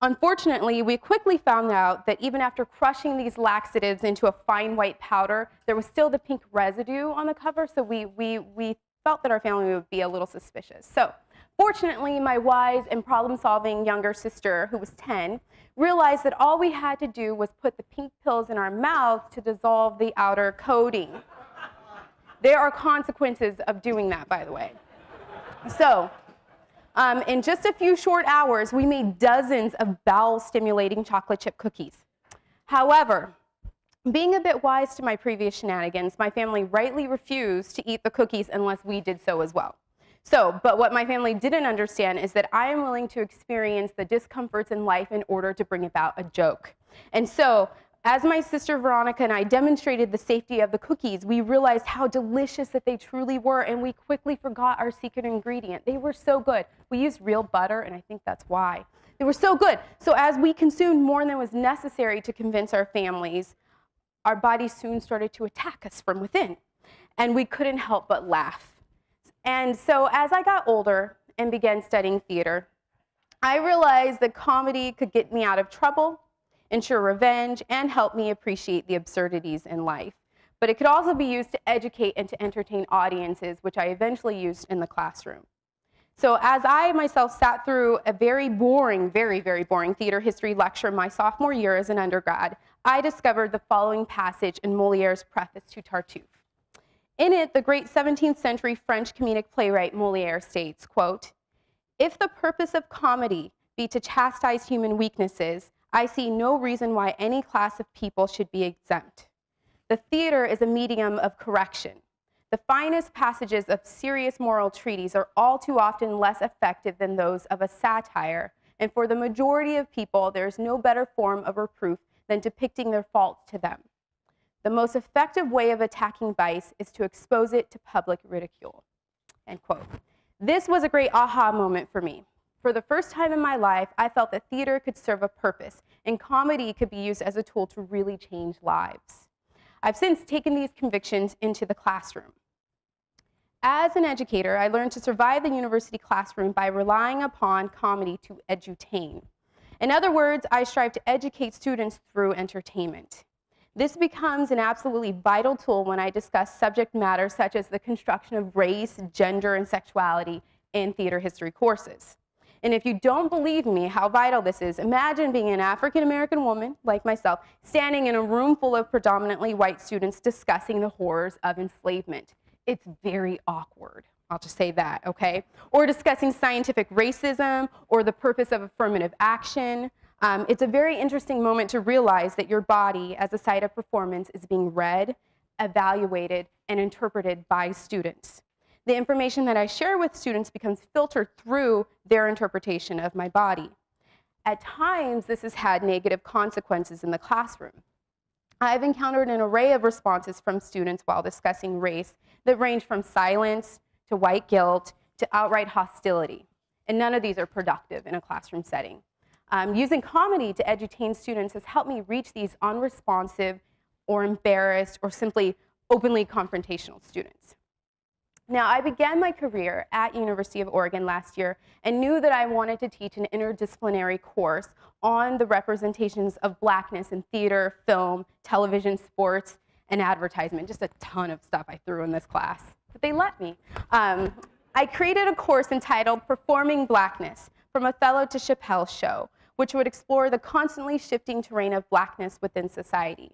Unfortunately, we quickly found out that even after crushing these laxatives into a fine white powder, there was still the pink residue on the cover, so we felt that our family would be a little suspicious. So, fortunately, my wise and problem-solving younger sister, who was 10, realized that all we had to do was put the pink pills in our mouths to dissolve the outer coating. There are consequences of doing that, by the way. So, in just a few short hours, we made dozens of bowel-stimulating chocolate chip cookies. However, being a bit wise to my previous shenanigans, my family rightly refused to eat the cookies unless we did so as well. But what my family didn't understand is that I am willing to experience the discomforts in life in order to bring about a joke. And so, as my sister Veronica and I demonstrated the safety of the cookies, we realized how delicious that they truly were, and we quickly forgot our secret ingredient. They were so good. We used real butter, and I think that's why. They were so good. So as we consumed more than was necessary to convince our families, our bodies soon started to attack us from within, and we couldn't help but laugh. And so as I got older and began studying theater, I realized that comedy could get me out of trouble, ensure revenge, and help me appreciate the absurdities in life. But it could also be used to educate and to entertain audiences, which I eventually used in the classroom. So as I myself sat through a very boring, very, very boring theater history lecture my sophomore year as an undergrad, I discovered the following passage in Molière's preface to Tartuffe. In it, the great 17th century French comedic playwright Molière states, quote, "If the purpose of comedy be to chastise human weaknesses, I see no reason why any class of people should be exempt. The theater is a medium of correction. The The finest passages of serious moral treaties are all too often less effective than those of a satire, and for the majority of people, there is no better form of reproof than depicting their faults to them. The most effective way of attacking vice is to expose it to public ridicule." End quote. This was a great aha moment for me. For the first time in my life, I felt that theater could serve a purpose, and comedy could be used as a tool to really change lives. I've since taken these convictions into the classroom. As an educator, I learned to survive the university classroom by relying upon comedy to edutain. In other words, I strive to educate students through entertainment. This becomes an absolutely vital tool when I discuss subject matter such as the construction of race, gender, and sexuality in theater history courses. And if you don't believe me how vital this is, imagine being an African-American woman, like myself, standing in a room full of predominantly white students discussing the horrors of enslavement. It's very awkward. I'll just say that, okay? Or discussing scientific racism or the purpose of affirmative action. It's a very interesting moment to realize that your body as a site of performance is being read, evaluated, and interpreted by students. The information that I share with students becomes filtered through their interpretation of my body. At times, this has had negative consequences in the classroom. I've encountered an array of responses from students while discussing race that range from silence to white guilt to outright hostility. And none of these are productive in a classroom setting. Using comedy to edutain students has helped me reach these unresponsive or embarrassed or simply openly confrontational students. Now, I began my career at University of Oregon last year and knew that I wanted to teach an interdisciplinary course on the representations of blackness in theater, film, television, sports, and advertisement. Just a ton of stuff I threw in this class, but they let me. I created a course entitled Performing Blackness, From Othello to Chappelle's Show, which would explore the constantly shifting terrain of blackness within society.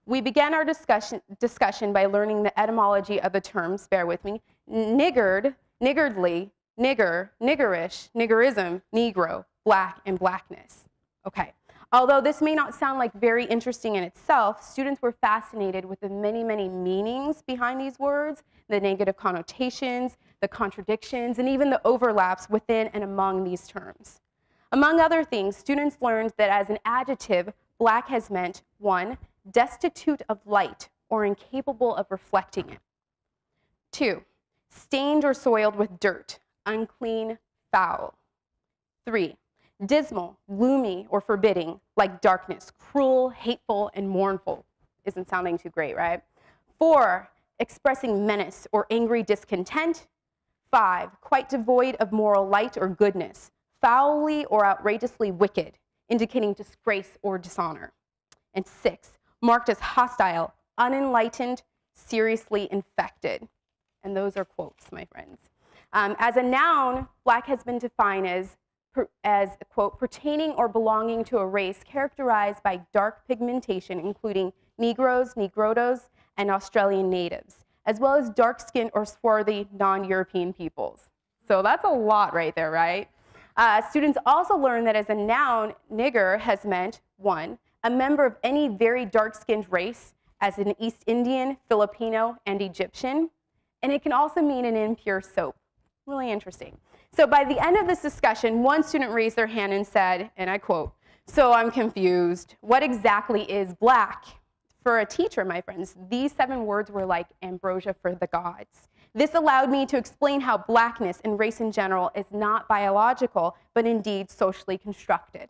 We began our discussion by learning the etymology of the terms, bear with me, niggard, niggardly, nigger, niggerish, niggerism, negro, black, and blackness. Okay. Although this may not sound like very interesting in itself, students were fascinated with the many, many meanings behind these words, the negative connotations, the contradictions, and even the overlaps within and among these terms. Among other things, students learned that as an adjective, black has meant, 1, destitute of light or incapable of reflecting it. 2, stained or soiled with dirt, unclean, foul. 3, dismal, gloomy, or forbidding, like darkness, cruel, hateful, and mournful. Isn't sounding too great, right? 4, expressing menace or angry discontent. 5, quite devoid of moral light or goodness, foully or outrageously wicked, indicating disgrace or dishonor. And 6, marked as hostile, unenlightened, seriously infected. And those are quotes, my friends. As a noun, black has been defined as, quote, pertaining or belonging to a race characterized by dark pigmentation, including Negroes, Negrotos, and Australian natives, as well as dark-skinned or swarthy non-European peoples. So that's a lot right there, right? Students also learn that as a noun, nigger has meant, 1, a member of any very dark-skinned race, as an East Indian, Filipino, and Egyptian. And it can also mean an impure soap. Really interesting. So by the end of this discussion, one student raised their hand and said, and I quote, "So I'm confused. What exactly is black?" For a teacher, my friends, these 7 words were like ambrosia for the gods. This allowed me to explain how blackness and race in general is not biological, but indeed socially constructed.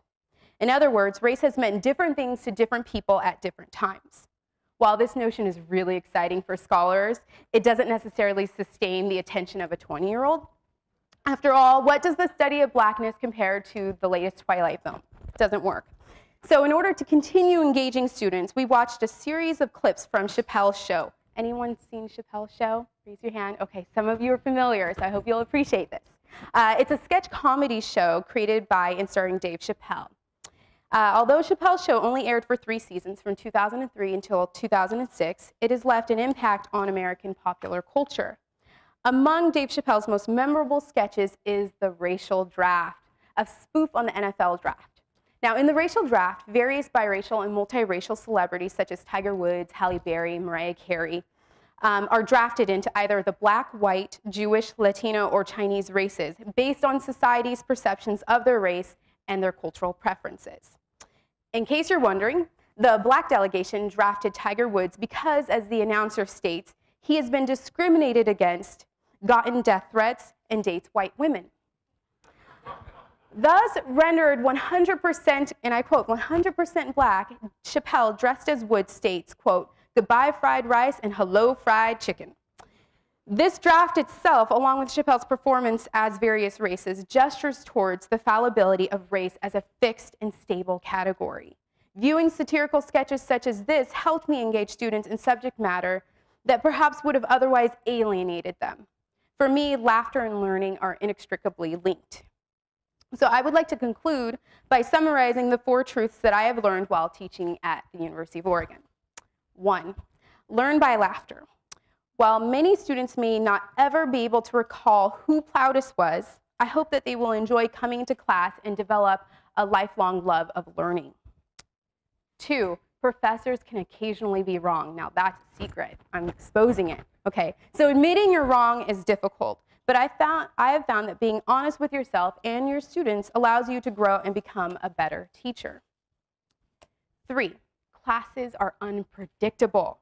In other words, race has meant different things to different people at different times. While this notion is really exciting for scholars, it doesn't necessarily sustain the attention of a 20-year-old. After all, what does the study of blackness compare to the latest Twilight film? It doesn't work. So in order to continue engaging students, we watched a series of clips from Chappelle's Show. Anyone seen Chappelle's Show? Raise your hand. Okay, some of you are familiar, so I hope you'll appreciate this. It's a sketch comedy show created by and starring Dave Chappelle. Although Chappelle's Show only aired for 3 seasons, from 2003 until 2006, it has left an impact on American popular culture. Among Dave Chappelle's most memorable sketches is the racial draft, a spoof on the NFL draft. Now, in the racial draft, various biracial and multiracial celebrities such as Tiger Woods, Halle Berry, Mariah Carey are drafted into either the black, white, Jewish, Latino, or Chinese races based on society's perceptions of their race and their cultural preferences. In case you're wondering, the black delegation drafted Tiger Woods because, as the announcer states, he has been discriminated against, gotten death threats, and dates white women. Thus rendered 100%, and I quote, 100% black, Chappelle, dressed as Woods, states, quote, "Goodbye fried rice and hello fried chicken." This draft itself, along with Chappelle's performance as various races, gestures towards the fallibility of race as a fixed and stable category. Viewing satirical sketches such as this helped me engage students in subject matter that perhaps would have otherwise alienated them. For me, laughter and learning are inextricably linked. So I would like to conclude by summarizing the 4 truths that I have learned while teaching at the University of Oregon. 1, learn by laughter. While many students may not ever be able to recall who Plautus was, I hope that they will enjoy coming to class and develop a lifelong love of learning. 2, professors can occasionally be wrong. Now that's a secret. I'm exposing it. Okay, so admitting you're wrong is difficult, but I have found that being honest with yourself and your students allows you to grow and become a better teacher. 3, classes are unpredictable.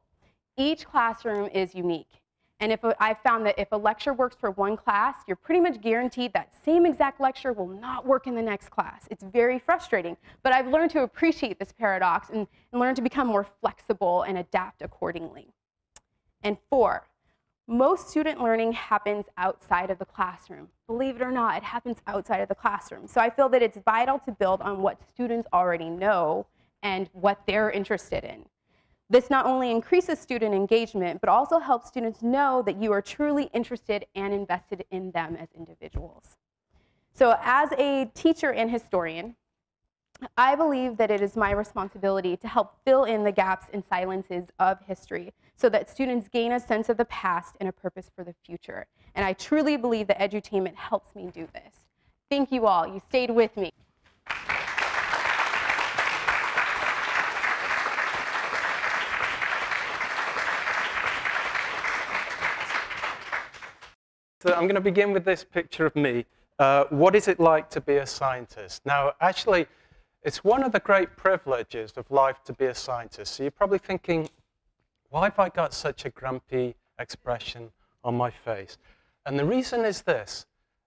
Each classroom is unique. And I've found that if a lecture works for one class, you're pretty much guaranteed that same exact lecture will not work in the next class. It's very frustrating. But I've learned to appreciate this paradox and learn to become more flexible and adapt accordingly. And 4, most student learning happens outside of the classroom. Believe it or not, it happens outside of the classroom. So I feel that it's vital to build on what students already know and what they're interested in. This not only increases student engagement, but also helps students know that you are truly interested and invested in them as individuals. So as a teacher and historian, I believe that it is my responsibility to help fill in the gaps and silences of history so that students gain a sense of the past and a purpose for the future. And I truly believe that edutainment helps me do this. Thank you all. You stayed with me. So I'm going to begin with this picture of me. What is it like to be a scientist? Now, actually, it's one of the great privileges of life to be a scientist. So you're probably thinking, why have I got such a grumpy expression on my face? And the reason is this.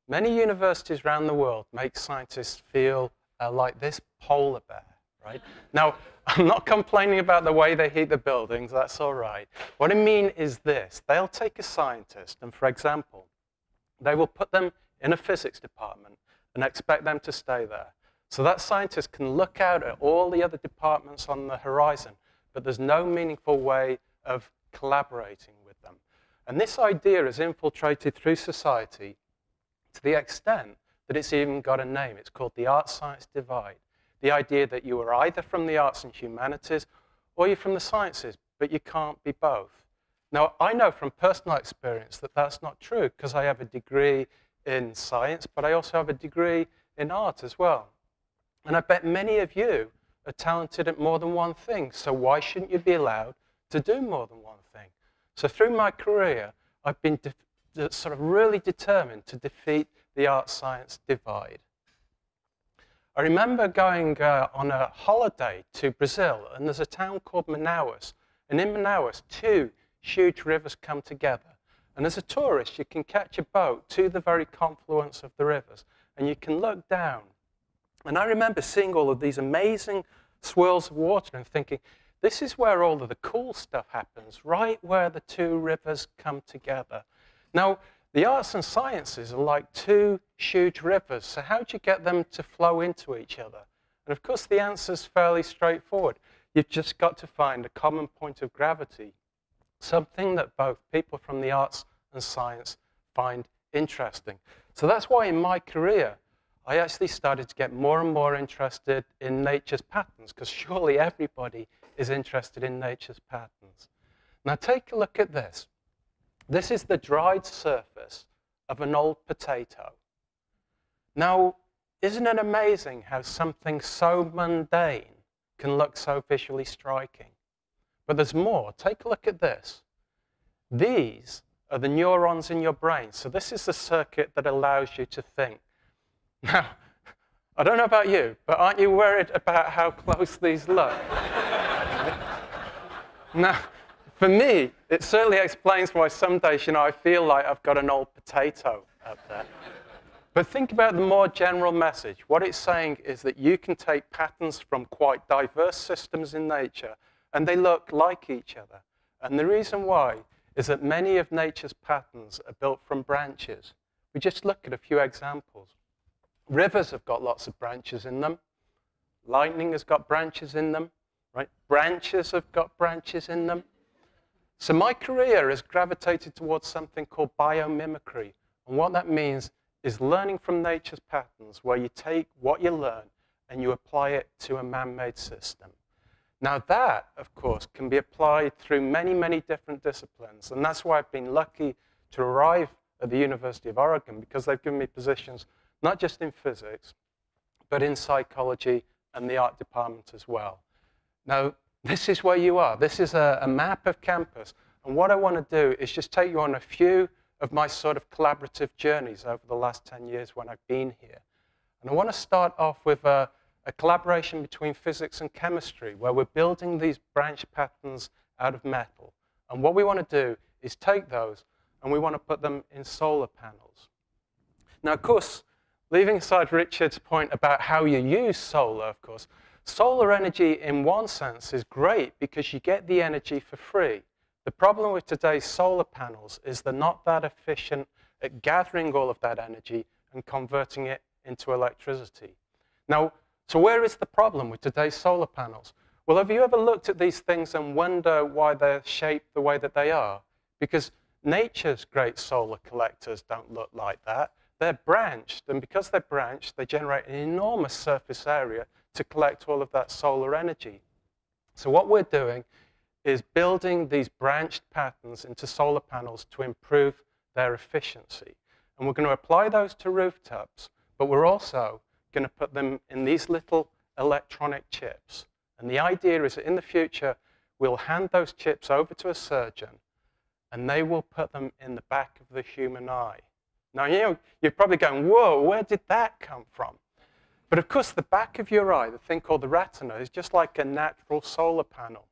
Many universities around the world make scientists feel like this polar bear, right? Now, I'm not complaining about the way they heat the buildings. That's all right. What I mean is this. They'll take a scientist, and for example, they will put them in a physics department and expect them to stay there. So that scientist can look out at all the other departments on the horizon, but there's no meaningful way of collaborating with them. And this idea is infiltrated through society to the extent that it's even got a name. It's called the art-science divide. The idea that you are either from the arts and humanities or you're from the sciences, but you can't be both. Now, I know from personal experience that that's not true because I have a degree in science, but I also have a degree in art as well. And I bet many of you are talented at more than one thing, so why shouldn't you be allowed to do more than one thing? So through my career, I've been sort of really determined to defeat the art-science divide. I remember going on a holiday to Brazil, and there's a town called Manaus. And in Manaus, 2 huge rivers come together. And as a tourist, you can catch a boat to the very confluence of the rivers, and you can look down. And I remember seeing all of these amazing swirls of water and thinking, this is where all of the cool stuff happens, right where the 2 rivers come together. Now, the arts and sciences are like 2 huge rivers, so how do you get them to flow into each other? And of course, the answer is fairly straightforward. You've just got to find a common point of gravity, something that both people from the arts and science find interesting. So that's why in my career, I actually started to get more and more interested in nature's patterns, because surely everybody is interested in nature's patterns. Now take a look at this. This is the dried surface of an old potato. Now, isn't it amazing how something so mundane can look so visually striking? But there's more. Take a look at this. These are the neurons in your brain. So this is the circuit that allows you to think. Now, I don't know about you, but aren't you worried about how close these look? Now, for me, it certainly explains why some days, I feel like I've got an old potato up there. But think about the more general message. What it's saying is that you can take patterns from quite diverse systems in nature, and they look like each other. And the reason why is that many of nature's patterns are built from branches. We just look at a few examples. Rivers have got lots of branches in them. Lightning has got branches in them, right? Branches have got branches in them. So my career has gravitated towards something called biomimicry. And what that means is learning from nature's patterns, where you take what you learn and you apply it to a man-made system. Now that, of course, can be applied through many, many different disciplines. And that's why I've been lucky to arrive at the University of Oregon, because they've given me positions not just in physics, but in psychology and the art department as well. Now, this is where you are. This is a map of campus. And what I want to do is just take you on a few of my sort of collaborative journeys over the last 10 years when I've been here. And I want to start off with a collaboration between physics and chemistry, where we're building these branch patterns out of metal. And what we want to do is take those and we want to put them in solar panels. Now, of course, leaving aside Richard's point about how you use solar, of course, solar energy in one sense is great because you get the energy for free. The problem with today's solar panels is they're not that efficient at gathering all of that energy and converting it into electricity. Now, so where is the problem with today's solar panels? Well, have you ever looked at these things and wonder why they're shaped the way that they are? Because nature's great solar collectors don't look like that. They're branched, and because they're branched, they generate an enormous surface area to collect all of that solar energy. So what we're doing is building these branched patterns into solar panels to improve their efficiency. And we're going to apply those to rooftops, but we're also going to put them in these little electronic chips. And the idea is that in the future, we'll hand those chips over to a surgeon, and they will put them in the back of the human eye. Now, you're probably going, whoa, where did that come from? But of course, the back of your eye, the thing called the retina, is just like a natural solar panel.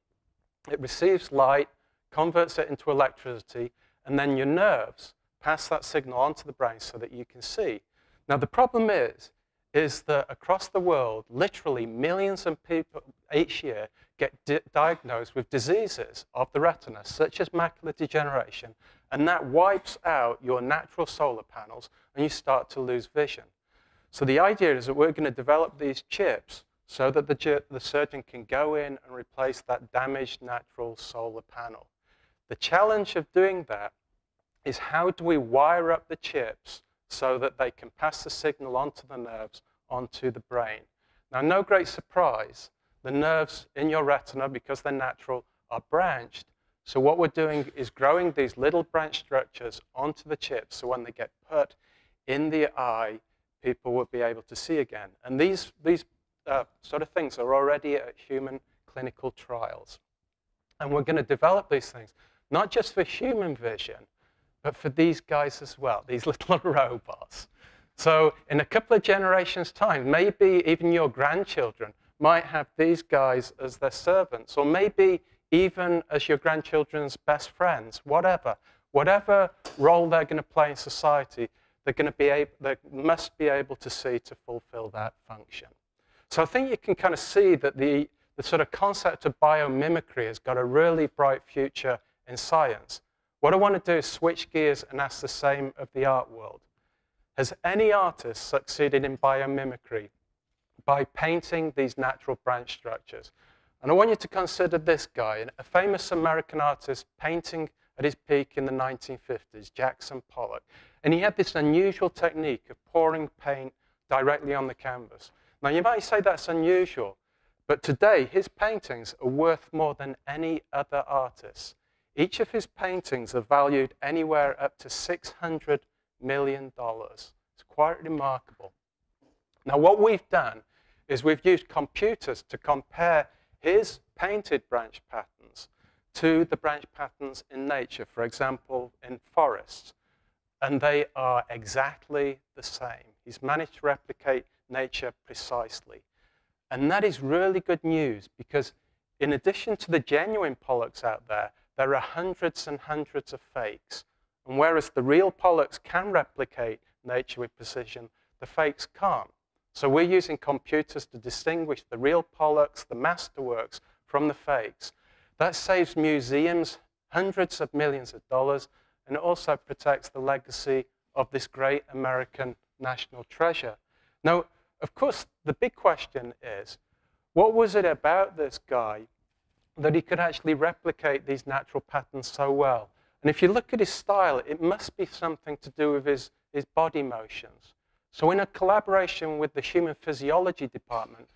It receives light, converts it into electricity, and then your nerves pass that signal onto the brain so that you can see. Now, the problem is that across the world, literally millions of people each year get diagnosed with diseases of the retina, such as macular degeneration, and that wipes out your natural solar panels, and you start to lose vision. So the idea is that we're going to develop these chips so that the surgeon can go in and replace that damaged natural solar panel. The challenge of doing that is how do we wire up the chips so that they can pass the signal onto the nerves, onto the brain. Now, no great surprise, the nerves in your retina, because they're natural, are branched. So what we're doing is growing these little branch structures onto the chips, so when they get put in the eye, people will be able to see again. And these sort of things are already at human clinical trials. And we're going to develop these things, not just for human vision, but for these guys as well, these little robots. So in a couple of generations' time, maybe even your grandchildren might have these guys as their servants, or maybe even as your grandchildren's best friends, whatever. Whatever role they're going to play in society, they must be able to see to fulfill that function. So I think you can kind of see that the sort of concept of biomimicry has got a really bright future in science. What I want to do is switch gears and ask the same of the art world. Has any artist succeeded in biomimicry by painting these natural branch structures? And I want you to consider this guy, a famous American artist painting at his peak in the 1950s, Jackson Pollock. And he had this unusual technique of pouring paint directly on the canvas. Now, you might say that's unusual, but today his paintings are worth more than any other artist. Each of his paintings are valued anywhere up to $600 million. It's quite remarkable. Now, what we've done is we've used computers to compare his painted branch patterns to the branch patterns in nature, for example, in forests. And they are exactly the same. He's managed to replicate nature precisely. And that is really good news, because in addition to the genuine pollux out there, there are hundreds and hundreds of fakes. And whereas the real pollux can replicate nature with precision, the fakes can't. So we're using computers to distinguish the real pollux, the masterworks, from the fakes. That saves museums hundreds of millions of dollars, and it also protects the legacy of this great American national treasure. Now, of course, the big question is, what was it about this guy that he could actually replicate these natural patterns so well? And if you look at his style, it must be something to do with his body motions. So in a collaboration with the human physiology department,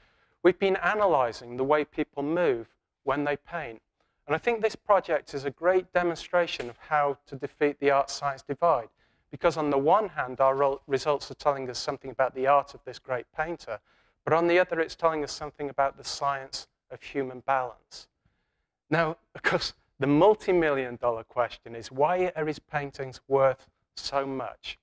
we've been analyzing the way people move when they paint. And I think this project is a great demonstration of how to defeat the art-science divide. Because on the one hand, our results are telling us something about the art of this great painter, but on the other, it's telling us something about the science of human balance. Now, of course, the multi-million-dollar question is, why are his paintings worth so much?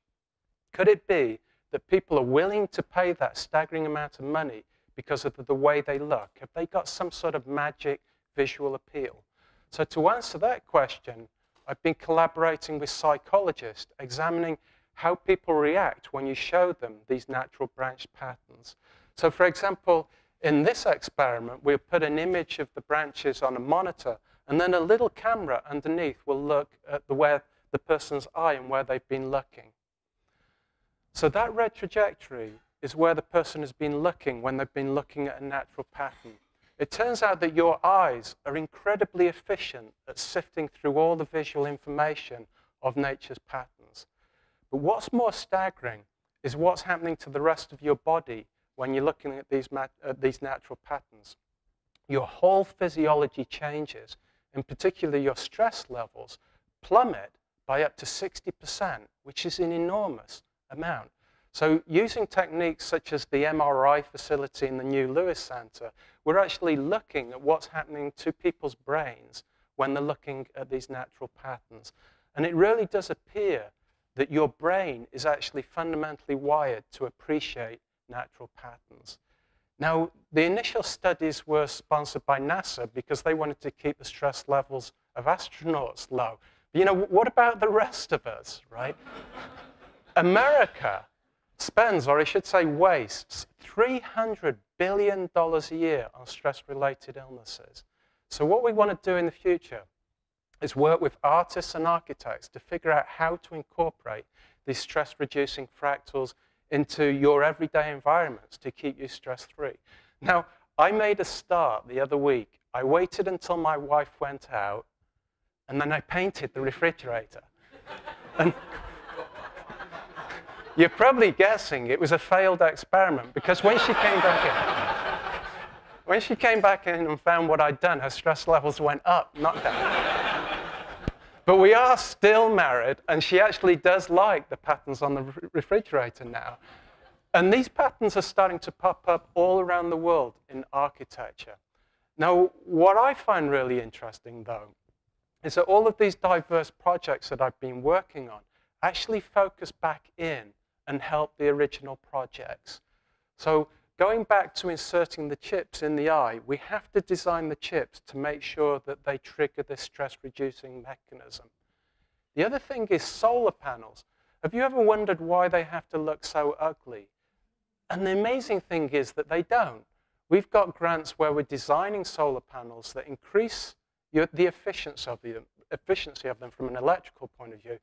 Could it be that people are willing to pay that staggering amount of money because of the way they look? Have they got some sort of magic visual appeal? So to answer that question, I've been collaborating with psychologists, examining how people react when you show them these natural branch patterns. So for example, in this experiment, we'll put an image of the branches on a monitor, and then a little camera underneath will look at where the person's eye and where they've been looking. So that red trajectory is where the person has been looking when they've been looking at a natural pattern. It turns out that your eyes are incredibly efficient at sifting through all the visual information of nature's patterns. But what's more staggering is what's happening to the rest of your body when you're looking at these natural patterns. Your whole physiology changes. In particular, your stress levels plummet by up to 60%, which is an enormous amount. So using techniques such as the MRI facility in the New Lewis Center, we're actually looking at what's happening to people's brains when they're looking at these natural patterns. And it really does appear that your brain is actually fundamentally wired to appreciate natural patterns. Now, the initial studies were sponsored by NASA because they wanted to keep the stress levels of astronauts low. But, you know, what about the rest of us, right? America spends, or I should say wastes, $300 billion a year on stress-related illnesses. So what we want to do in the future is work with artists and architects to figure out how to incorporate these stress-reducing fractals into your everyday environments to keep you stress-free. Now, I made a start the other week. I waited until my wife went out, and then I painted the refrigerator. And you're probably guessing it was a failed experiment, because when she came back in, and found what I'd done, her stress levels went up, not down. But we are still married, and she actually does like the patterns on the refrigerator now. And these patterns are starting to pop up all around the world in architecture. Now, what I find really interesting, though, is that all of these diverse projects that I've been working on actually focus back in and help the original projects. So going back to inserting the chips in the eye, we have to design the chips to make sure that they trigger this stress-reducing mechanism. The other thing is solar panels. Have you ever wondered why they have to look so ugly? And the amazing thing is that they don't. We've got grants where we're designing solar panels that increase the efficiency of them from an electrical point of view,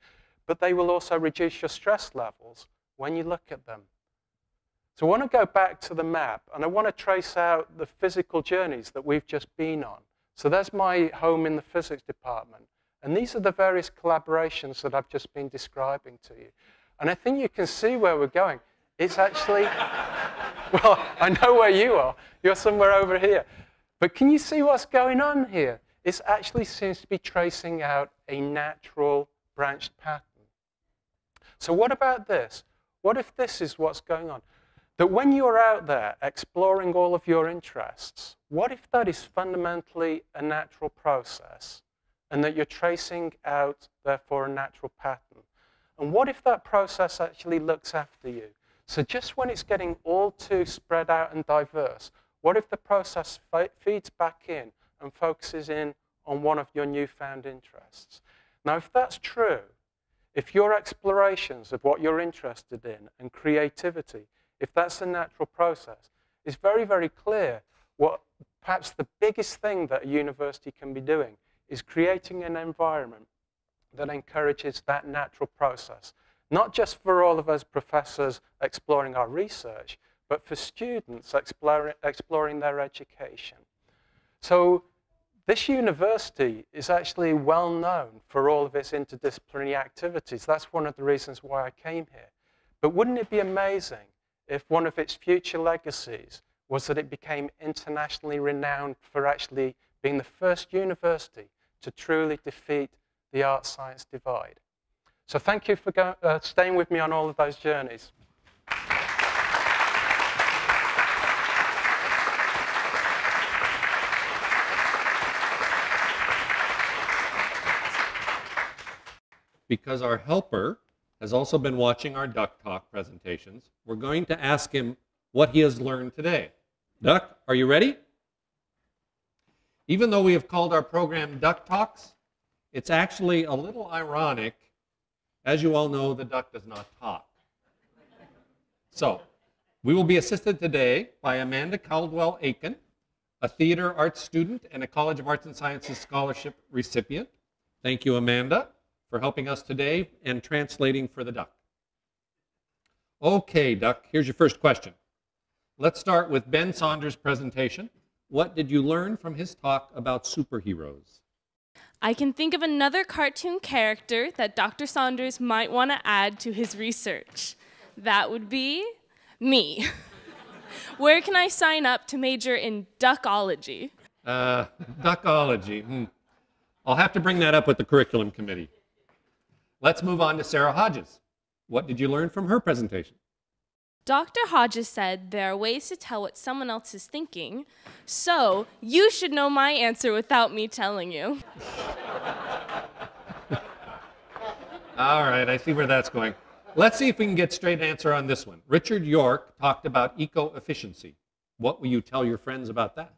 but they will also reduce your stress levels when you look at them. So I want to go back to the map, and I want to trace out the physical journeys that we've just been on. So there's my home in the physics department, and these are the various collaborations that I've just been describing to you. And I think you can see where we're going. It's actually, well, I know where you are. You're somewhere over here. But can you see what's going on here? It actually seems to be tracing out a natural branched pattern. So what about this? What if this is what's going on? That when you're out there exploring all of your interests, what if that is fundamentally a natural process? and that you're tracing out, therefore, a natural pattern. And what if that process actually looks after you? So just when it's getting all too spread out and diverse, what if the process feeds back in and focuses in on one of your newfound interests? Now, if that's true, if your explorations of what you're interested in and creativity, if that's a natural process, it's very, very clear what perhaps the biggest thing that a university can be doing is creating an environment that encourages that natural process, not just for all of us professors exploring our research, but for students exploring their education. So this university is actually well known for all of its interdisciplinary activities. That's one of the reasons why I came here. But wouldn't it be amazing if one of its future legacies was that it became internationally renowned for actually being the first university to truly defeat the art-science divide? So thank you for staying with me on all of those journeys. Because our helper has also been watching our Duck Talk presentations, we're going to ask him what he has learned today. Duck, are you ready? Even though we have called our program Duck Talks, it's actually a little ironic. As you all know, the duck does not talk. So, we will be assisted today by Amanda Caldwell-Aiken, a theater arts student and a College of Arts and Sciences scholarship recipient. Thank you, Amanda, for helping us today and translating for the duck. Okay, Duck, here's your first question. Let's start with Ben Saunders' presentation. What did you learn from his talk about superheroes? I can think of another cartoon character that Dr. Saunders might want to add to his research. That would be me. Where can I sign up to major in duckology? Duckology. I'll have to bring that up with the curriculum committee. Let's move on to Sara Hodges. What did you learn from her presentation? Dr. Hodges said there are ways to tell what someone else is thinking, so you should know my answer without me telling you. All right, I see where that's going. Let's see if we can get straight answer on this one. Richard York talked about eco-efficiency. What will you tell your friends about that?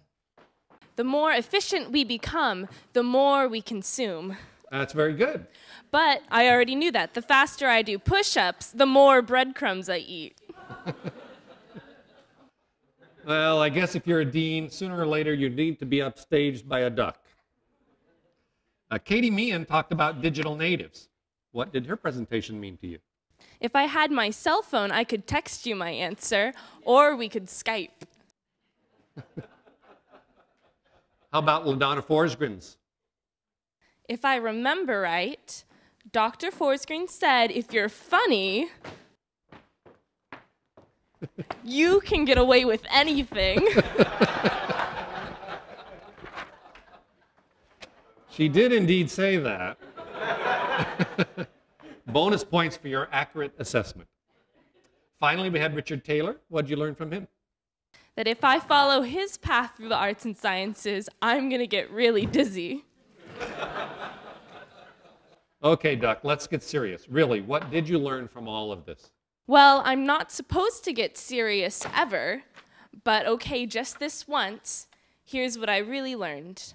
The more efficient we become, the more we consume. That's very good. But I already knew that. The faster I do push-ups, the more breadcrumbs I eat. Well, I guess if you're a dean, sooner or later you need to be upstaged by a duck. Katie Meehan talked about digital natives. What did her presentation mean to you? If I had my cell phone, I could text you my answer, or we could Skype. How about Donna Forsgren's? If I remember right, Dr. Forsgren said if you're funny, you can get away with anything. She did indeed say that. Bonus points for your accurate assessment. Finally, we had Richard Taylor. What did you learn from him? That if I follow his path through the arts and sciences, I'm going to get really dizzy. Okay, Duck, let's get serious. Really, what did you learn from all of this? Well, I'm not supposed to get serious ever, but okay, just this once, here's what I really learned.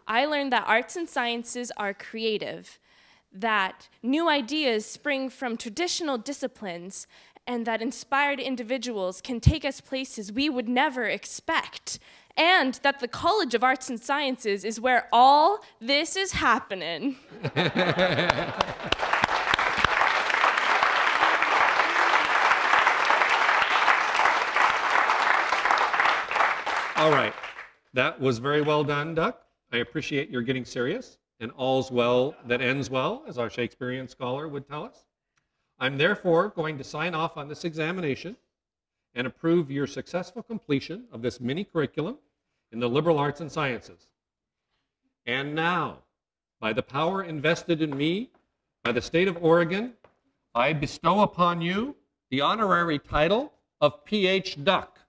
I learned that arts and sciences are creative, that new ideas spring from traditional disciplines, and that inspired individuals can take us places we would never expect, and that the College of Arts and Sciences is where all this is happening. All right, that was very well done, Duck. I appreciate your getting serious, and all's well that ends well, as our Shakespearean scholar would tell us. I'm therefore going to sign off on this examination and approve your successful completion of this mini curriculum in the liberal arts and sciences. And now, by the power invested in me by the state of Oregon, I bestow upon you the honorary title of PH Duck.